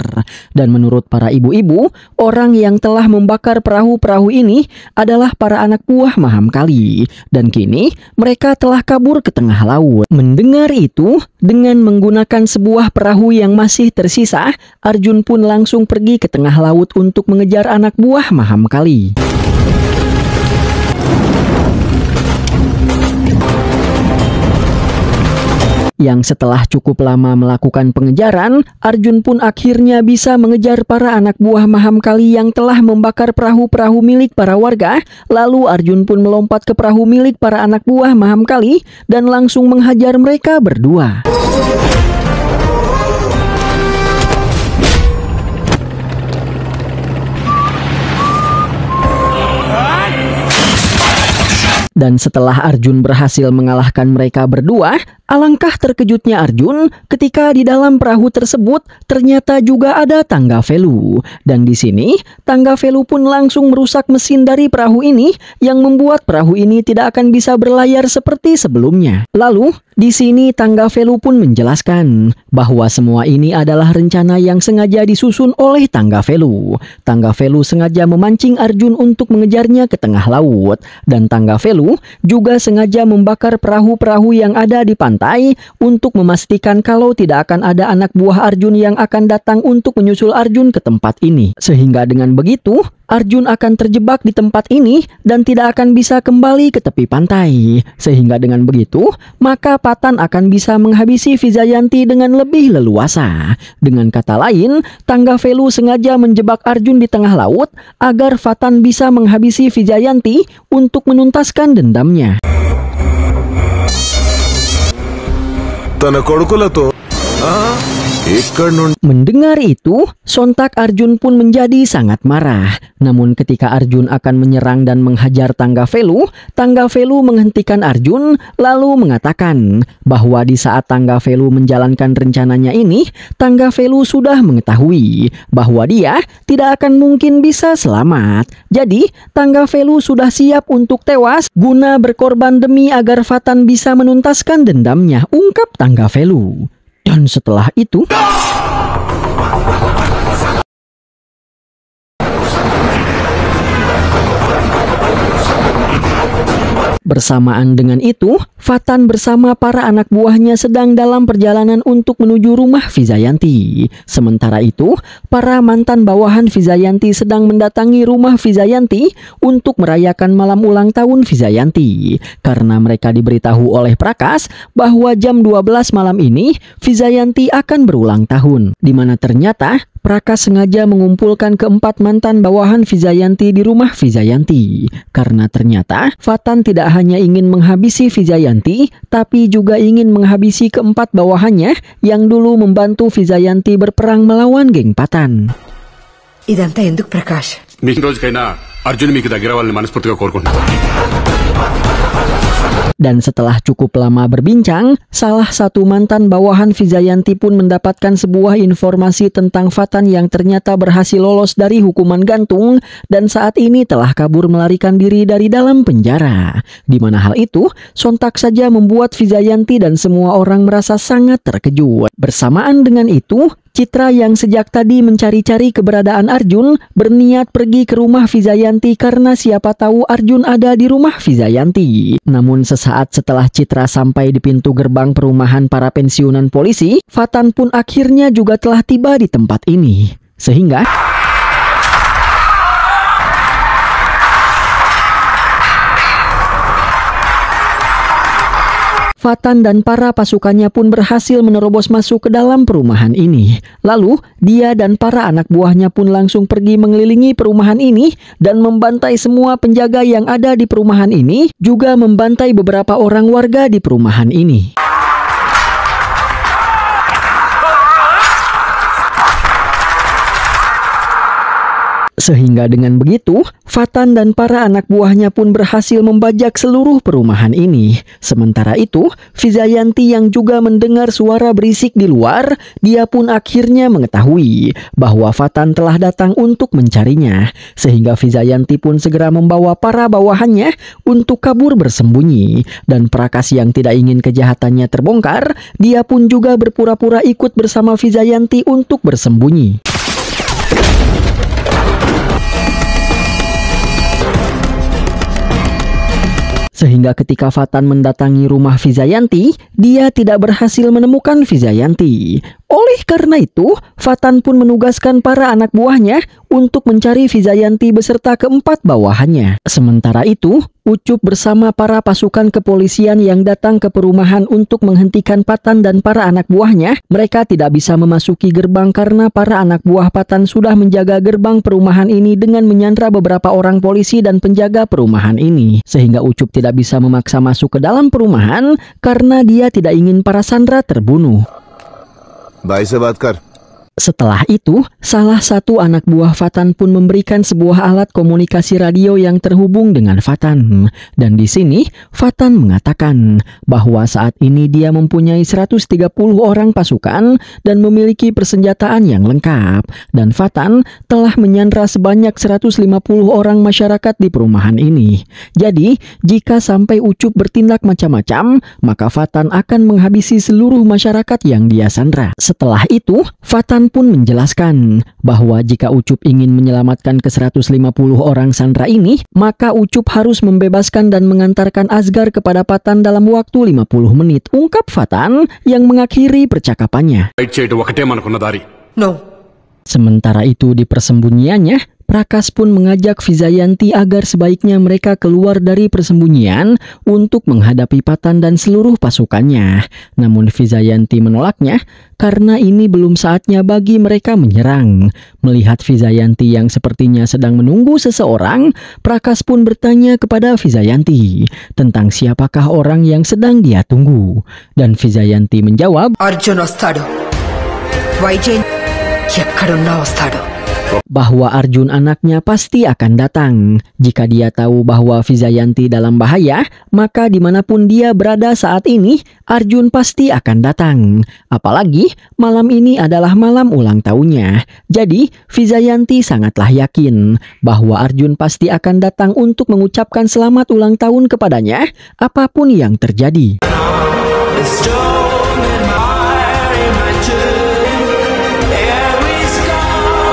Dan menurut para ibu-ibu, orang yang telah membakar perahu-perahu ini adalah para anak buah Mahamkali. Dan kini mereka telah kabur ke tengah laut. Mendengar itu, dengan menggunakan sebuah perahu yang masih tersisa, Arjun pun langsung pergi ke tengah laut untuk mengejar anak buah Mahamkali. Yang setelah cukup lama melakukan pengejaran, Arjun pun akhirnya bisa mengejar para anak buah Mahamkali yang telah membakar perahu-perahu milik para warga. Lalu Arjun pun melompat ke perahu milik para anak buah Mahamkali dan langsung menghajar mereka berdua. Dan setelah Arjun berhasil mengalahkan mereka berdua, alangkah terkejutnya Arjun ketika di dalam perahu tersebut ternyata juga ada tangga Velu. Dan di sini tangga Velu pun langsung merusak mesin dari perahu ini yang membuat perahu ini tidak akan bisa berlayar seperti sebelumnya. Lalu di sini tangga Velu pun menjelaskan bahwa semua ini adalah rencana yang sengaja disusun oleh tangga Velu. Tangga Velu sengaja memancing Arjun untuk mengejarnya ke tengah laut. Dan tangga Velu juga sengaja membakar perahu-perahu yang ada di pantai untuk memastikan kalau tidak akan ada anak buah Arjun yang akan datang untuk menyusul Arjun ke tempat ini. Sehingga dengan begitu, Arjun akan terjebak di tempat ini dan tidak akan bisa kembali ke tepi pantai. Sehingga dengan begitu, maka Patan akan bisa menghabisi Vijayanti dengan lebih leluasa. Dengan kata lain, tangga Velu sengaja menjebak Arjun di tengah laut agar Patan bisa menghabisi Vijayanti untuk menuntaskan dendamnya. తన కొడుకులతో Mendengar itu, sontak Arjun pun menjadi sangat marah. Namun ketika Arjun akan menyerang dan menghajar tangga Velu menghentikan Arjun lalu mengatakan bahwa di saat tangga Velu menjalankan rencananya ini, tangga Velu sudah mengetahui bahwa dia tidak akan mungkin bisa selamat. Jadi, tangga Velu sudah siap untuk tewas guna berkorban demi agar Patan bisa menuntaskan dendamnya, ungkap tangga Velu. Dan setelah itu, bersamaan dengan itu, Patan bersama para anak buahnya sedang dalam perjalanan untuk menuju rumah Vijayanti. Sementara itu, para mantan bawahan Vijayanti sedang mendatangi rumah Vijayanti untuk merayakan malam ulang tahun Vijayanti. Karena mereka diberitahu oleh Prakas bahwa jam 12 malam ini Vijayanti akan berulang tahun. Di mana ternyata Prakas sengaja mengumpulkan keempat mantan bawahan Vijayanti di rumah Vijayanti. Karena ternyata Patan tidak hanya ingin menghabisi Vijayanti, tapi juga ingin menghabisi keempat bawahannya yang dulu membantu Vijayanti berperang melawan geng Patan. ఇదంతా ఎందుకు ప్రకాష్? మీకు రోజుకైనా అర్జున్ మీకు దగ్గర వాళ్ళని మనస్ఫూర్తిగా కోరుకుంటున్నాను. Dan setelah cukup lama berbincang, salah satu mantan bawahan Vijayanti pun mendapatkan sebuah informasi tentang Fatan yang ternyata berhasil lolos dari hukuman gantung dan saat ini telah kabur melarikan diri dari dalam penjara. Di mana hal itu sontak saja membuat Vijayanti dan semua orang merasa sangat terkejut. Bersamaan dengan itu, Citra yang sejak tadi mencari-cari keberadaan Arjun berniat pergi ke rumah Vijayanti karena siapa tahu Arjun ada di rumah Vijayanti. Namun sesaat setelah Citra sampai di pintu gerbang perumahan para pensiunan polisi, Fatan pun akhirnya juga telah tiba di tempat ini. Sehingga Fatan dan para pasukannya pun berhasil menerobos masuk ke dalam perumahan ini. Lalu, dia dan para anak buahnya pun langsung pergi mengelilingi perumahan ini dan membantai semua penjaga yang ada di perumahan ini, juga membantai beberapa orang warga di perumahan ini. Sehingga dengan begitu, Fatan dan para anak buahnya pun berhasil membajak seluruh perumahan ini. Sementara itu, Vijayanti yang juga mendengar suara berisik di luar, dia pun akhirnya mengetahui bahwa Fatan telah datang untuk mencarinya. Sehingga Vijayanti pun segera membawa para bawahannya untuk kabur bersembunyi. Dan Prakas yang tidak ingin kejahatannya terbongkar, dia pun juga berpura-pura ikut bersama Vijayanti untuk bersembunyi. Sehingga ketika Fatan mendatangi rumah Vijayanti, dia tidak berhasil menemukan Vijayanti. Oleh karena itu, Fatan pun menugaskan para anak buahnya untuk mencari Vijayanti beserta keempat bawahannya. Sementara itu, Ucup bersama para pasukan kepolisian yang datang ke perumahan untuk menghentikan Fatan dan para anak buahnya, mereka tidak bisa memasuki gerbang karena para anak buah Fatan sudah menjaga gerbang perumahan ini dengan menyandra beberapa orang polisi dan penjaga perumahan ini. Sehingga Ucup tidak bisa memaksa masuk ke dalam perumahan karena dia tidak ingin para sandera terbunuh. भाई से बात कर. Setelah itu, salah satu anak buah Fatan pun memberikan sebuah alat komunikasi radio yang terhubung dengan Fatan. Dan di sini, Fatan mengatakan bahwa saat ini dia mempunyai 130 orang pasukan dan memiliki persenjataan yang lengkap. Dan Fatan telah menyandra sebanyak 150 orang masyarakat di perumahan ini. Jadi, jika sampai Ucup bertindak macam-macam, maka Fatan akan menghabisi seluruh masyarakat yang dia sandra. Setelah itu, Fatan pun menjelaskan bahwa jika Ucup ingin menyelamatkan ke 150 orang sandera ini, maka Ucup harus membebaskan dan mengantarkan Asgar kepada Fatan dalam waktu 50 menit, ungkap Fatan yang mengakhiri percakapannya. No. Sementara itu di persembunyiannya, Prakas pun mengajak Vijayanti agar sebaiknya mereka keluar dari persembunyian untuk menghadapi Fatan dan seluruh pasukannya. Namun Vijayanti menolaknya karena ini belum saatnya bagi mereka menyerang. Melihat Vijayanti yang sepertinya sedang menunggu seseorang, Prakas pun bertanya kepada Vijayanti tentang siapakah orang yang sedang dia tunggu. Dan Vijayanti menjawab, Arjun వస్తాడు. వైజయంతి ఎక్కడున్నా వస్తాడు. bahwa Arjun anaknya pasti akan datang. Jika dia tahu bahwa Vijayanti dalam bahaya, maka dimanapun dia berada saat ini, Arjun pasti akan datang. Apalagi malam ini adalah malam ulang tahunnya. Jadi Vijayanti sangatlah yakin bahwa Arjun pasti akan datang untuk mengucapkan selamat ulang tahun kepadanya, apapun yang terjadi.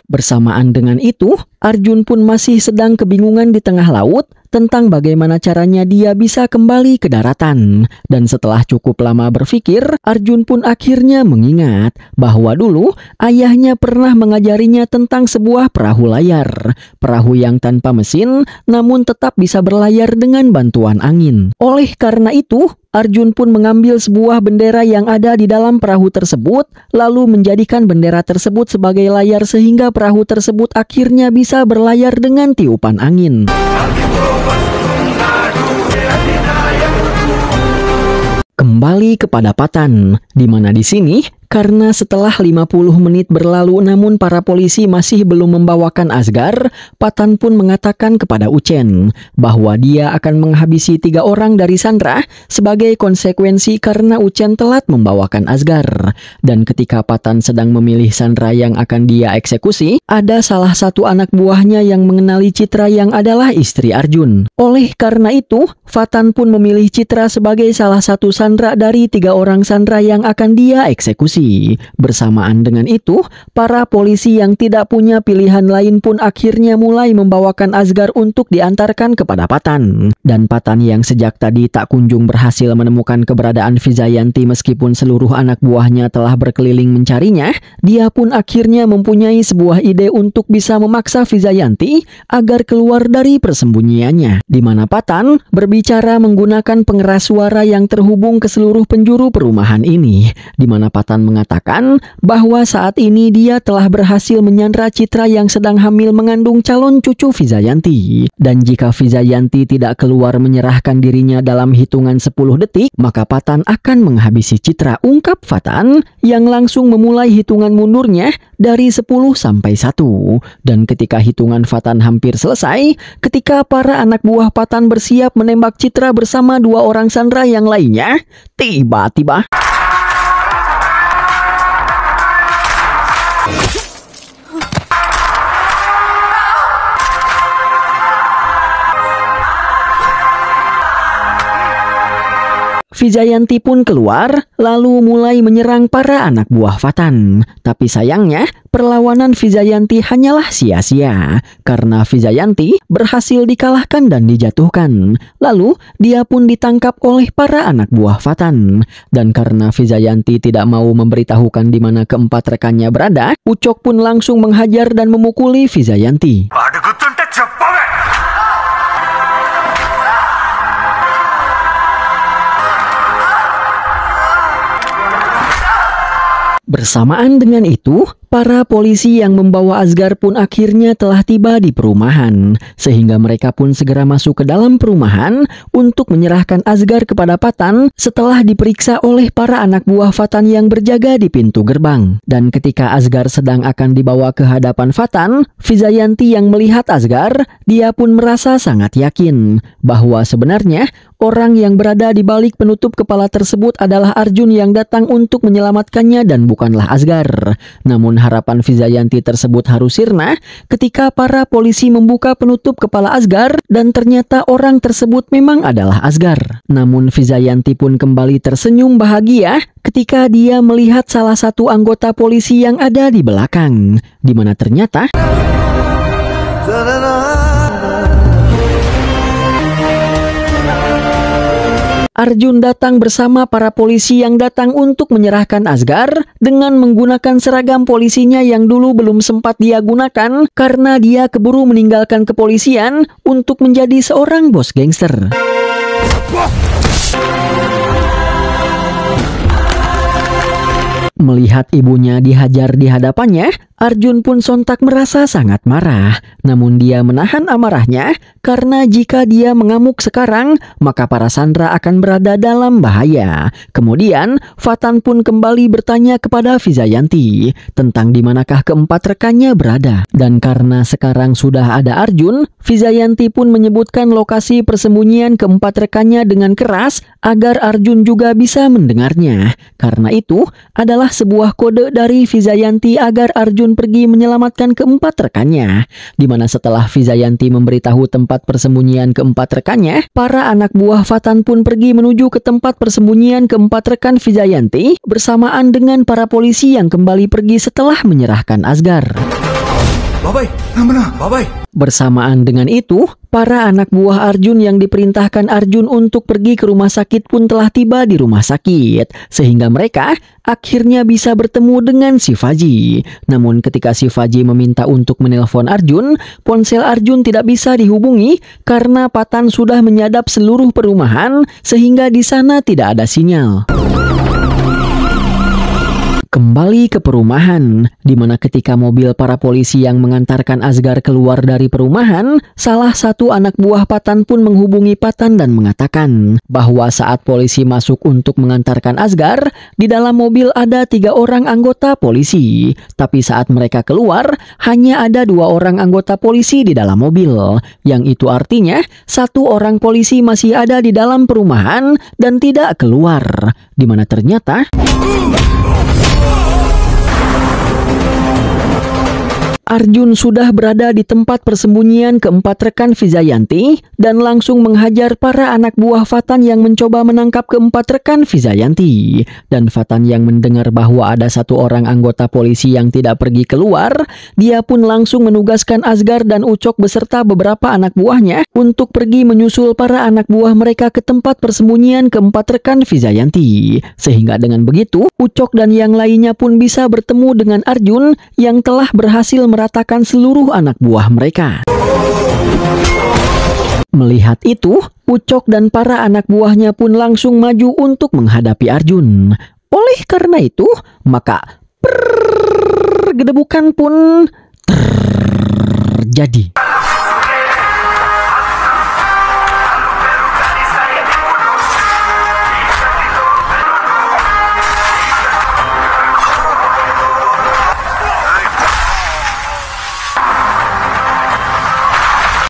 Bersamaan dengan itu, Arjun pun masih sedang kebingungan di tengah laut tentang bagaimana caranya dia bisa kembali ke daratan. Dan setelah cukup lama berpikir, Arjun pun akhirnya mengingat bahwa dulu ayahnya pernah mengajarinya tentang sebuah perahu layar. Perahu yang tanpa mesin, namun tetap bisa berlayar dengan bantuan angin. Oleh karena itu, Arjun pun mengambil sebuah bendera yang ada di dalam perahu tersebut, lalu menjadikan bendera tersebut sebagai layar sehingga perahu tersebut akhirnya bisa berlayar dengan tiupan angin. Kembali kepada Fatan, di mana di sini karena setelah 50 menit berlalu namun para polisi masih belum membawakan Asgar, Patan pun mengatakan kepada Uchen bahwa dia akan menghabisi 3 orang dari Sandra sebagai konsekuensi karena Uchen telat membawakan Asgar. Dan ketika Patan sedang memilih Sandra yang akan dia eksekusi, ada salah satu anak buahnya yang mengenali Citra yang adalah istri Arjun. Oleh karena itu, Patan pun memilih Citra sebagai salah satu Sandra dari 3 orang Sandra yang akan dia eksekusi. Bersamaan dengan itu, para polisi yang tidak punya pilihan lain pun akhirnya mulai membawakan Asgar untuk diantarkan kepada Patan. Dan Patan yang sejak tadi tak kunjung berhasil menemukan keberadaan Vijayanti meskipun seluruh anak buahnya telah berkeliling mencarinya, dia pun akhirnya mempunyai sebuah ide untuk bisa memaksa Vijayanti agar keluar dari persembunyiannya, di mana Patan berbicara menggunakan pengeras suara yang terhubung ke seluruh penjuru perumahan ini, di mana Patan mengatakan bahwa saat ini dia telah berhasil menyandra Citra yang sedang hamil mengandung calon cucu Vijayanti. Dan jika Vijayanti tidak keluar menyerahkan dirinya dalam hitungan 10 detik, maka Patan akan menghabisi Citra, ungkap Patan yang langsung memulai hitungan mundurnya dari 10 sampai 1. Dan ketika hitungan Patan hampir selesai, ketika para anak buah Patan bersiap menembak Citra bersama 2 orang Sandra yang lainnya, tiba-tiba Vijayanti pun keluar, lalu mulai menyerang para anak buah Patan. Tapi sayangnya, perlawanan Vijayanti hanyalah sia-sia, karena Vijayanti berhasil dikalahkan dan dijatuhkan. Lalu, dia pun ditangkap oleh para anak buah Patan. Dan karena Vijayanti tidak mau memberitahukan di mana keempat rekannya berada, Ucok pun langsung menghajar dan memukuli Vijayanti. Bersamaan dengan itu, para polisi yang membawa Asgar pun akhirnya telah tiba di perumahan, sehingga mereka pun segera masuk ke dalam perumahan untuk menyerahkan Asgar kepada Patan setelah diperiksa oleh para anak buah Patan yang berjaga di pintu gerbang. Dan ketika Asgar sedang akan dibawa ke hadapan Patan, Vijayanti yang melihat Asgar, dia pun merasa sangat yakin bahwa sebenarnya orang yang berada di balik penutup kepala tersebut adalah Arjun yang datang untuk menyelamatkannya dan bukanlah Asgar. Namun harapan Vijayanti tersebut harus sirna ketika para polisi membuka penutup kepala Asgar dan ternyata orang tersebut memang adalah Asgar. Namun Vijayanti pun kembali tersenyum bahagia ketika dia melihat salah satu anggota polisi yang ada di belakang, di mana ternyata Arjun datang bersama para polisi yang datang untuk menyerahkan Asgar dengan menggunakan seragam polisinya yang dulu belum sempat dia gunakan karena dia keburu meninggalkan kepolisian untuk menjadi seorang bos gangster. Melihat ibunya dihajar di hadapannya, Arjun pun sontak merasa sangat marah. Namun dia menahan amarahnya karena jika dia mengamuk sekarang, maka para Sandra akan berada dalam bahaya. Kemudian, Patan pun kembali bertanya kepada Vijayanti tentang di manakah keempat rekannya berada. Dan karena sekarang sudah ada Arjun, Vijayanti pun menyebutkan lokasi persembunyian keempat rekannya dengan keras agar Arjun juga bisa mendengarnya. Karena itu adalah sebuah kode dari Vijayanti agar Arjun pergi menyelamatkan keempat rekannya. Di mana setelah Vijayanti memberitahu tempat persembunyian keempat rekannya, para anak buah Patan pun pergi menuju ke tempat persembunyian keempat rekan Vijayanti bersamaan dengan para polisi yang kembali pergi setelah menyerahkan Asgar. Babai, mana? Babai. Bersamaan dengan itu, para anak buah Arjun yang diperintahkan Arjun untuk pergi ke rumah sakit pun telah tiba di rumah sakit, sehingga mereka akhirnya bisa bertemu dengan Shivaji. Namun ketika Shivaji meminta untuk menelpon Arjun, ponsel Arjun tidak bisa dihubungi karena Patan sudah menyadap seluruh perumahan sehingga di sana tidak ada sinyal. Kembali ke perumahan, di mana ketika mobil para polisi yang mengantarkan Asgar keluar dari perumahan, salah satu anak buah Patan pun menghubungi Patan dan mengatakan bahwa saat polisi masuk untuk mengantarkan Asgar, di dalam mobil ada 3 orang anggota polisi. Tapi saat mereka keluar, hanya ada 2 orang anggota polisi di dalam mobil. Yang itu artinya, 1 orang polisi masih ada di dalam perumahan dan tidak keluar. Di mana ternyata Arjun sudah berada di tempat persembunyian keempat rekan Vijayanti dan langsung menghajar para anak buah Fatan yang mencoba menangkap keempat rekan Vijayanti. Dan Fatan yang mendengar bahwa ada 1 orang anggota polisi yang tidak pergi keluar, dia pun langsung menugaskan Asgar dan Ucok beserta beberapa anak buahnya untuk pergi menyusul para anak buah mereka ke tempat persembunyian keempat rekan Vijayanti. Sehingga dengan begitu, Ucok dan yang lainnya pun bisa bertemu dengan Arjun yang telah berhasil meratakan seluruh anak buah mereka. Melihat itu, Ucok dan para anak buahnya pun langsung maju untuk menghadapi Arjun. Oleh karena itu, maka gedebukan pun terjadi.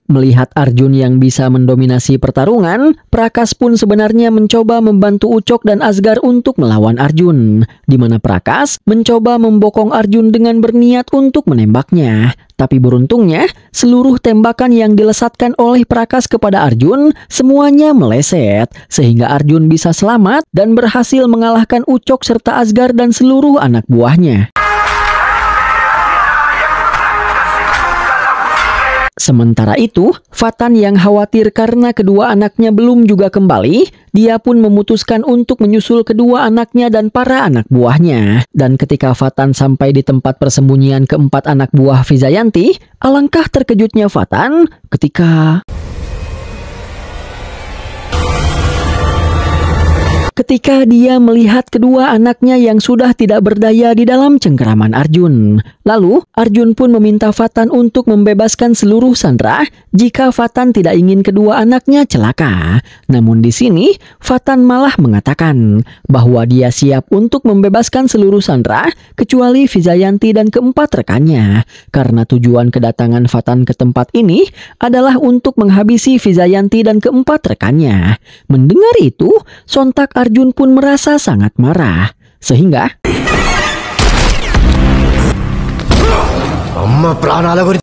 Melihat Arjun yang bisa mendominasi pertarungan, Prakas pun sebenarnya mencoba membantu Ucok dan Asgar untuk melawan Arjun, di mana Prakas mencoba membokong Arjun dengan berniat untuk menembaknya. Tapi beruntungnya, seluruh tembakan yang dilesatkan oleh Prakas kepada Arjun semuanya meleset, sehingga Arjun bisa selamat dan berhasil mengalahkan Ucok serta Asgar dan seluruh anak buahnya. Sementara itu, Fatan yang khawatir karena kedua anaknya belum juga kembali, dia pun memutuskan untuk menyusul kedua anaknya dan para anak buahnya. Dan ketika Fatan sampai di tempat persembunyian keempat anak buah Vijayanti, alangkah terkejutnya Fatan ketika dia melihat kedua anaknya yang sudah tidak berdaya di dalam cengkeraman Arjun. Lalu, Arjun pun meminta Fatan untuk membebaskan seluruh sandera jika Fatan tidak ingin kedua anaknya celaka. Namun di sini, Fatan malah mengatakan bahwa dia siap untuk membebaskan seluruh sandera kecuali Vijayanti dan keempat rekannya. Karena tujuan kedatangan Fatan ke tempat ini adalah untuk menghabisi Vijayanti dan keempat rekannya. Mendengar itu, sontak Arjun pun merasa sangat marah, sehingga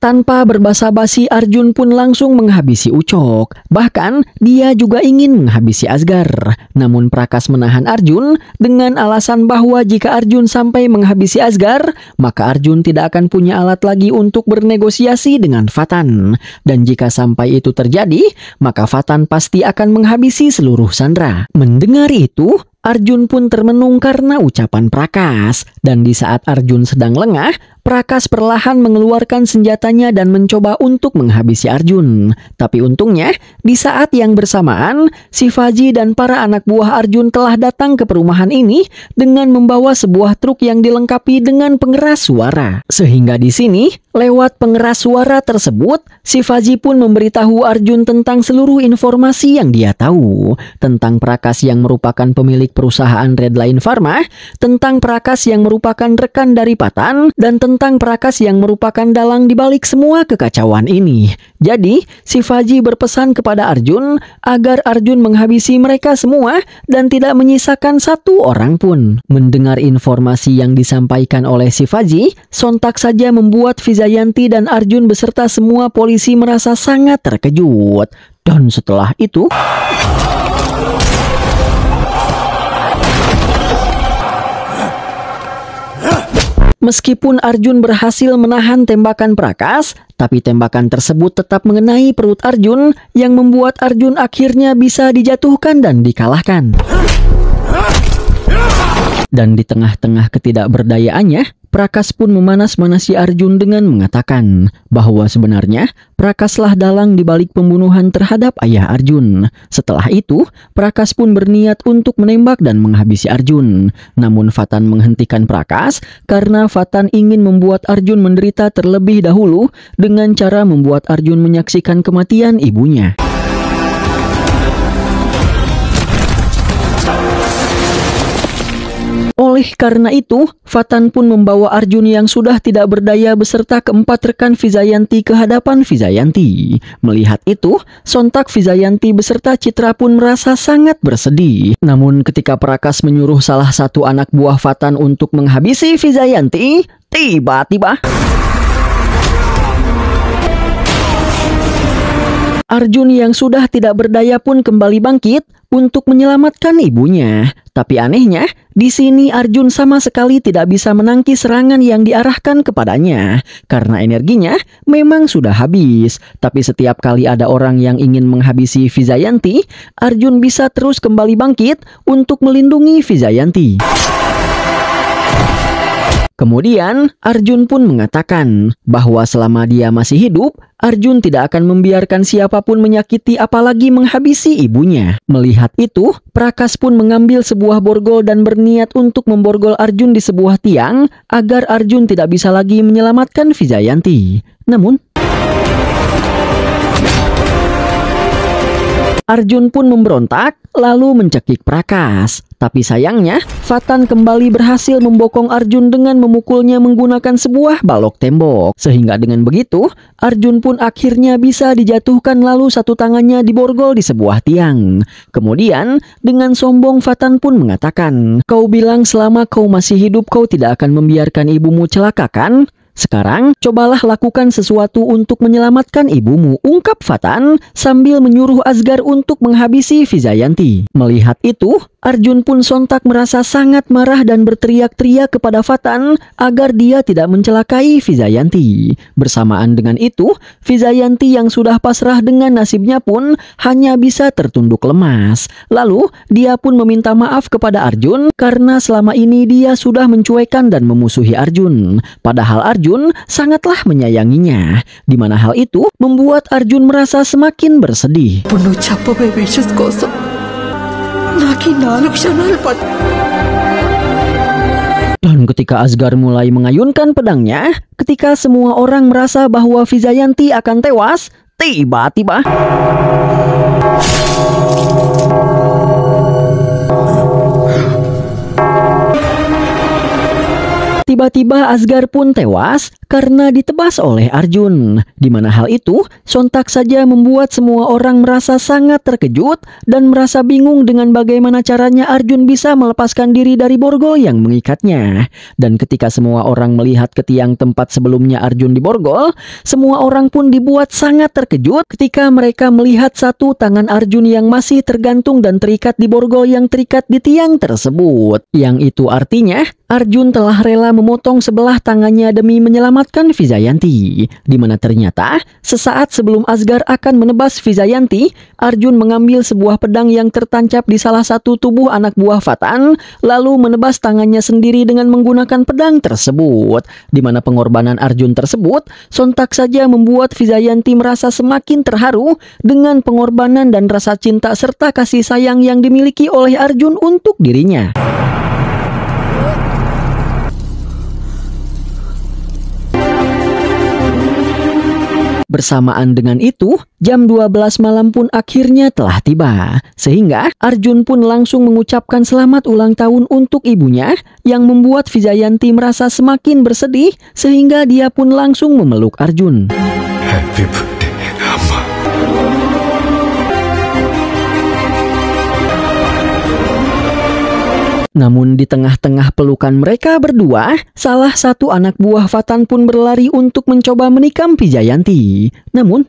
tanpa berbasa-basi Arjun pun langsung menghabisi Ucok. Bahkan dia juga ingin menghabisi Asgar. Namun Prakas menahan Arjun dengan alasan bahwa jika Arjun sampai menghabisi Asgar, maka Arjun tidak akan punya alat lagi untuk bernegosiasi dengan Fatan. Dan jika sampai itu terjadi, maka Fatan pasti akan menghabisi seluruh sandera. Mendengar itu, Arjun pun termenung karena ucapan Prakas. Dan di saat Arjun sedang lengah, Prakas perlahan mengeluarkan senjatanya dan mencoba untuk menghabisi Arjun. Tapi untungnya, di saat yang bersamaan, Shivaji dan para anak buah Arjun telah datang ke perumahan ini dengan membawa sebuah truk yang dilengkapi dengan pengeras suara. Sehingga di sini, lewat pengeras suara tersebut, Shivaji pun memberitahu Arjun tentang seluruh informasi yang dia tahu. Tentang Prakas yang merupakan pemilik perusahaan Redline Pharma, tentang Prakas yang merupakan rekan dari Patan, dan tentang Prakas yang merupakan dalang di balik semua kekacauan ini. Jadi, Shivaji berpesan kepada Arjun agar Arjun menghabisi mereka semua dan tidak menyisakan satu orang pun. Mendengar informasi yang disampaikan oleh Shivaji, sontak saja membuat Vijayanti dan Arjun beserta semua polisi merasa sangat terkejut. Dan setelah itu, meskipun Arjun berhasil menahan tembakan Prakas, tapi tembakan tersebut tetap mengenai perut Arjun yang membuat Arjun akhirnya bisa dijatuhkan dan dikalahkan. Dan di tengah-tengah ketidakberdayaannya, Prakas pun memanas-manasi Arjun dengan mengatakan bahwa sebenarnya Prakaslah dalang di balik pembunuhan terhadap ayah Arjun. Setelah itu, Prakas pun berniat untuk menembak dan menghabisi Arjun. Namun Vatan menghentikan Prakas karena Vatan ingin membuat Arjun menderita terlebih dahulu dengan cara membuat Arjun menyaksikan kematian ibunya. Oleh karena itu, Vatan pun membawa Arjun yang sudah tidak berdaya beserta keempat rekan Vijayanti ke hadapan Vijayanti. Melihat itu, sontak Vijayanti beserta Citra pun merasa sangat bersedih. Namun ketika Prakas menyuruh salah satu anak buah Vatan untuk menghabisi Vijayanti, tiba-tiba Arjun yang sudah tidak berdaya pun kembali bangkit untuk menyelamatkan ibunya. Tapi anehnya, di sini Arjun sama sekali tidak bisa menangkis serangan yang diarahkan kepadanya karena energinya memang sudah habis. Tapi setiap kali ada orang yang ingin menghabisi Vijayanti, Arjun bisa terus kembali bangkit untuk melindungi Vijayanti. Kemudian, Arjun pun mengatakan bahwa selama dia masih hidup, Arjun tidak akan membiarkan siapapun menyakiti apalagi menghabisi ibunya. Melihat itu, Prakas pun mengambil sebuah borgol dan berniat untuk memborgol Arjun di sebuah tiang agar Arjun tidak bisa lagi menyelamatkan Vijayanti. Namun, Arjun pun memberontak lalu mencekik Prakas. Tapi sayangnya, Vatan kembali berhasil membokong Arjun dengan memukulnya menggunakan sebuah balok tembok. Sehingga dengan begitu, Arjun pun akhirnya bisa dijatuhkan lalu satu tangannya diborgol di sebuah tiang. Kemudian, dengan sombong Vatan pun mengatakan, "Kau bilang selama kau masih hidup kau tidak akan membiarkan ibumu celaka kan? Sekarang, cobalah lakukan sesuatu untuk menyelamatkan ibumu," ungkap Vatan sambil menyuruh Asgar untuk menghabisi Vijayanti. Melihat itu, Arjun pun sontak merasa sangat marah dan berteriak-teriak kepada Vatan agar dia tidak mencelakai Vijayanti. Bersamaan dengan itu, Vijayanti yang sudah pasrah dengan nasibnya pun hanya bisa tertunduk lemas. Lalu, dia pun meminta maaf kepada Arjun karena selama ini dia sudah mencuekkan dan memusuhi Arjun. Padahal Arjun sangatlah menyayanginya, di mana hal itu membuat Arjun merasa semakin bersedih. Puno చెప్పబోయే విషయం కోసం నాకు 4 క్షణాలు Dan ketika Asgar mulai mengayunkan pedangnya, ketika semua orang merasa bahwa Vijayanti akan tewas, tiba-tiba Asgar pun tewas karena ditebas oleh Arjun. Di mana hal itu sontak saja membuat semua orang merasa sangat terkejut dan merasa bingung dengan bagaimana caranya Arjun bisa melepaskan diri dari borgol yang mengikatnya. Dan ketika semua orang melihat ke tiang tempat sebelumnya Arjun diborgol, semua orang pun dibuat sangat terkejut ketika mereka melihat satu tangan Arjun yang masih tergantung dan terikat di borgol yang terikat di tiang tersebut. Yang itu artinya Arjun telah rela memotong sebelah tangannya demi menyelamatkan Vijayanti. Di mana ternyata sesaat sebelum Asgar akan menebas Vijayanti, Arjun mengambil sebuah pedang yang tertancap di salah satu tubuh anak buah Vatan, lalu menebas tangannya sendiri dengan menggunakan pedang tersebut. Di mana pengorbanan Arjun tersebut sontak saja membuat Vijayanti merasa semakin terharu dengan pengorbanan dan rasa cinta serta kasih sayang yang dimiliki oleh Arjun untuk dirinya. Bersamaan dengan itu, jam 12 malam pun akhirnya telah tiba. Sehingga Arjun pun langsung mengucapkan selamat ulang tahun untuk ibunya yang membuat Vijayanti merasa semakin bersedih sehingga dia pun langsung memeluk Arjun. Happy birthday, Amma. Namun di tengah-tengah pelukan mereka berdua, salah satu anak buah Vatan pun berlari untuk mencoba menikam Vijayanti. Namun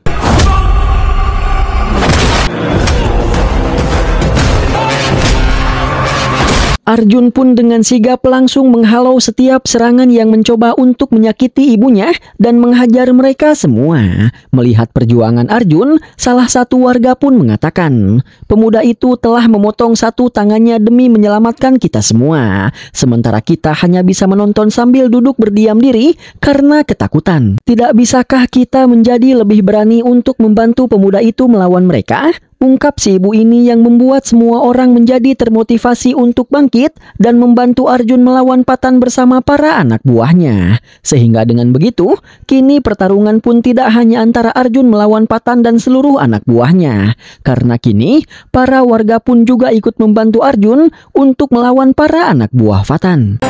Arjun pun dengan sigap langsung menghalau setiap serangan yang mencoba untuk menyakiti ibunya dan menghajar mereka semua. Melihat perjuangan Arjun, salah satu warga pun mengatakan, pemuda itu telah memotong satu tangannya demi menyelamatkan kita semua. Sementara kita hanya bisa menonton sambil duduk berdiam diri karena ketakutan. Tidak bisakah kita menjadi lebih berani untuk membantu pemuda itu melawan mereka? Ungkap si ibu ini yang membuat semua orang menjadi termotivasi untuk bangkit dan membantu Arjun melawan Patan bersama para anak buahnya. Sehingga dengan begitu, kini pertarungan pun tidak hanya antara Arjun melawan Patan dan seluruh anak buahnya. Karena kini, para warga pun juga ikut membantu Arjun untuk melawan para anak buah Patan.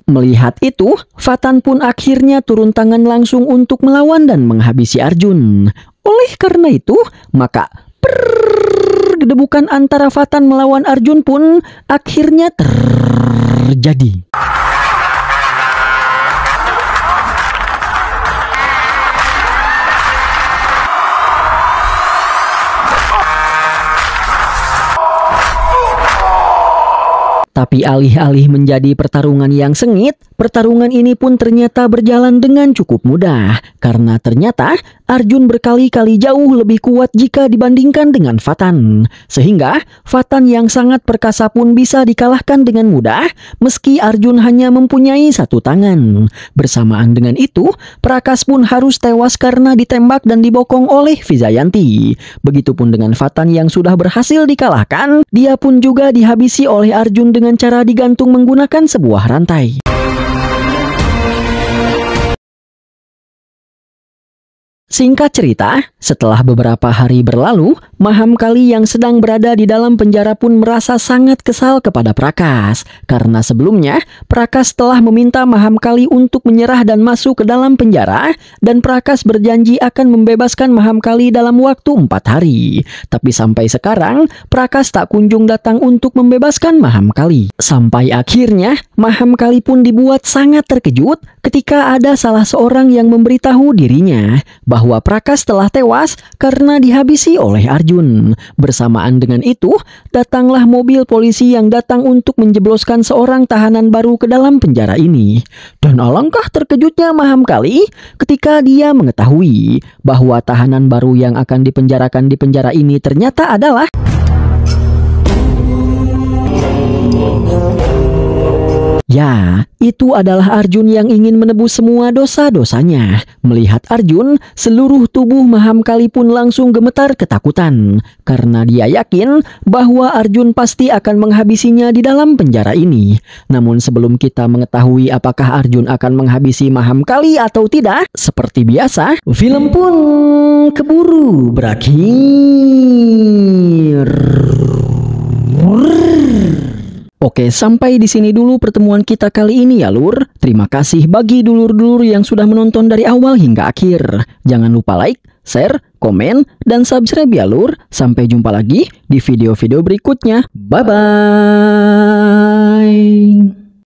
Melihat itu, Patan pun akhirnya turun tangan langsung untuk melawan dan menghabisi Arjun. Oleh karena itu, maka gedebukan antara Patan melawan Arjun pun akhirnya terjadi. Tapi alih-alih menjadi pertarungan yang sengit, pertarungan ini pun ternyata berjalan dengan cukup mudah. Karena ternyata Arjun berkali-kali jauh lebih kuat jika dibandingkan dengan Patan. Sehingga Patan yang sangat perkasa pun bisa dikalahkan dengan mudah meski Arjun hanya mempunyai satu tangan. Bersamaan dengan itu, Prakas pun harus tewas karena ditembak dan dibokong oleh Vijayanti. Begitupun dengan Patan yang sudah berhasil dikalahkan, dia pun juga dihabisi oleh Arjun dengan cara digantung menggunakan sebuah rantai. Singkat cerita, setelah beberapa hari berlalu, Mahamkali yang sedang berada di dalam penjara pun merasa sangat kesal kepada Prakas. Karena sebelumnya, Prakas telah meminta Mahamkali untuk menyerah dan masuk ke dalam penjara, dan Prakas berjanji akan membebaskan Mahamkali dalam waktu 4 hari. Tapi sampai sekarang, Prakas tak kunjung datang untuk membebaskan Mahamkali. Sampai akhirnya, Mahamkali pun dibuat sangat terkejut ketika ada salah seorang yang memberitahu dirinya bahwa Prakas telah tewas karena dihabisi oleh Arjun. Bersamaan dengan itu, datanglah mobil polisi yang datang untuk menjebloskan seorang tahanan baru ke dalam penjara ini. Dan alangkah terkejutnya Mahamkali ketika dia mengetahui bahwa tahanan baru yang akan dipenjarakan di penjara ini ternyata adalah ya, itu adalah Arjun yang ingin menebus semua dosa-dosanya. Melihat Arjun, seluruh tubuh Mahamkali pun langsung gemetar ketakutan. Karena dia yakin bahwa Arjun pasti akan menghabisinya di dalam penjara ini. Namun sebelum kita mengetahui apakah Arjun akan menghabisi Mahamkali atau tidak, seperti biasa, film pun keburu berakhir. Oke, sampai di sini dulu pertemuan kita kali ini ya lur. Terima kasih bagi dulur-dulur yang sudah menonton dari awal hingga akhir. Jangan lupa like, share, komen, dan subscribe ya lur. Sampai jumpa lagi di video-video berikutnya. Bye-bye.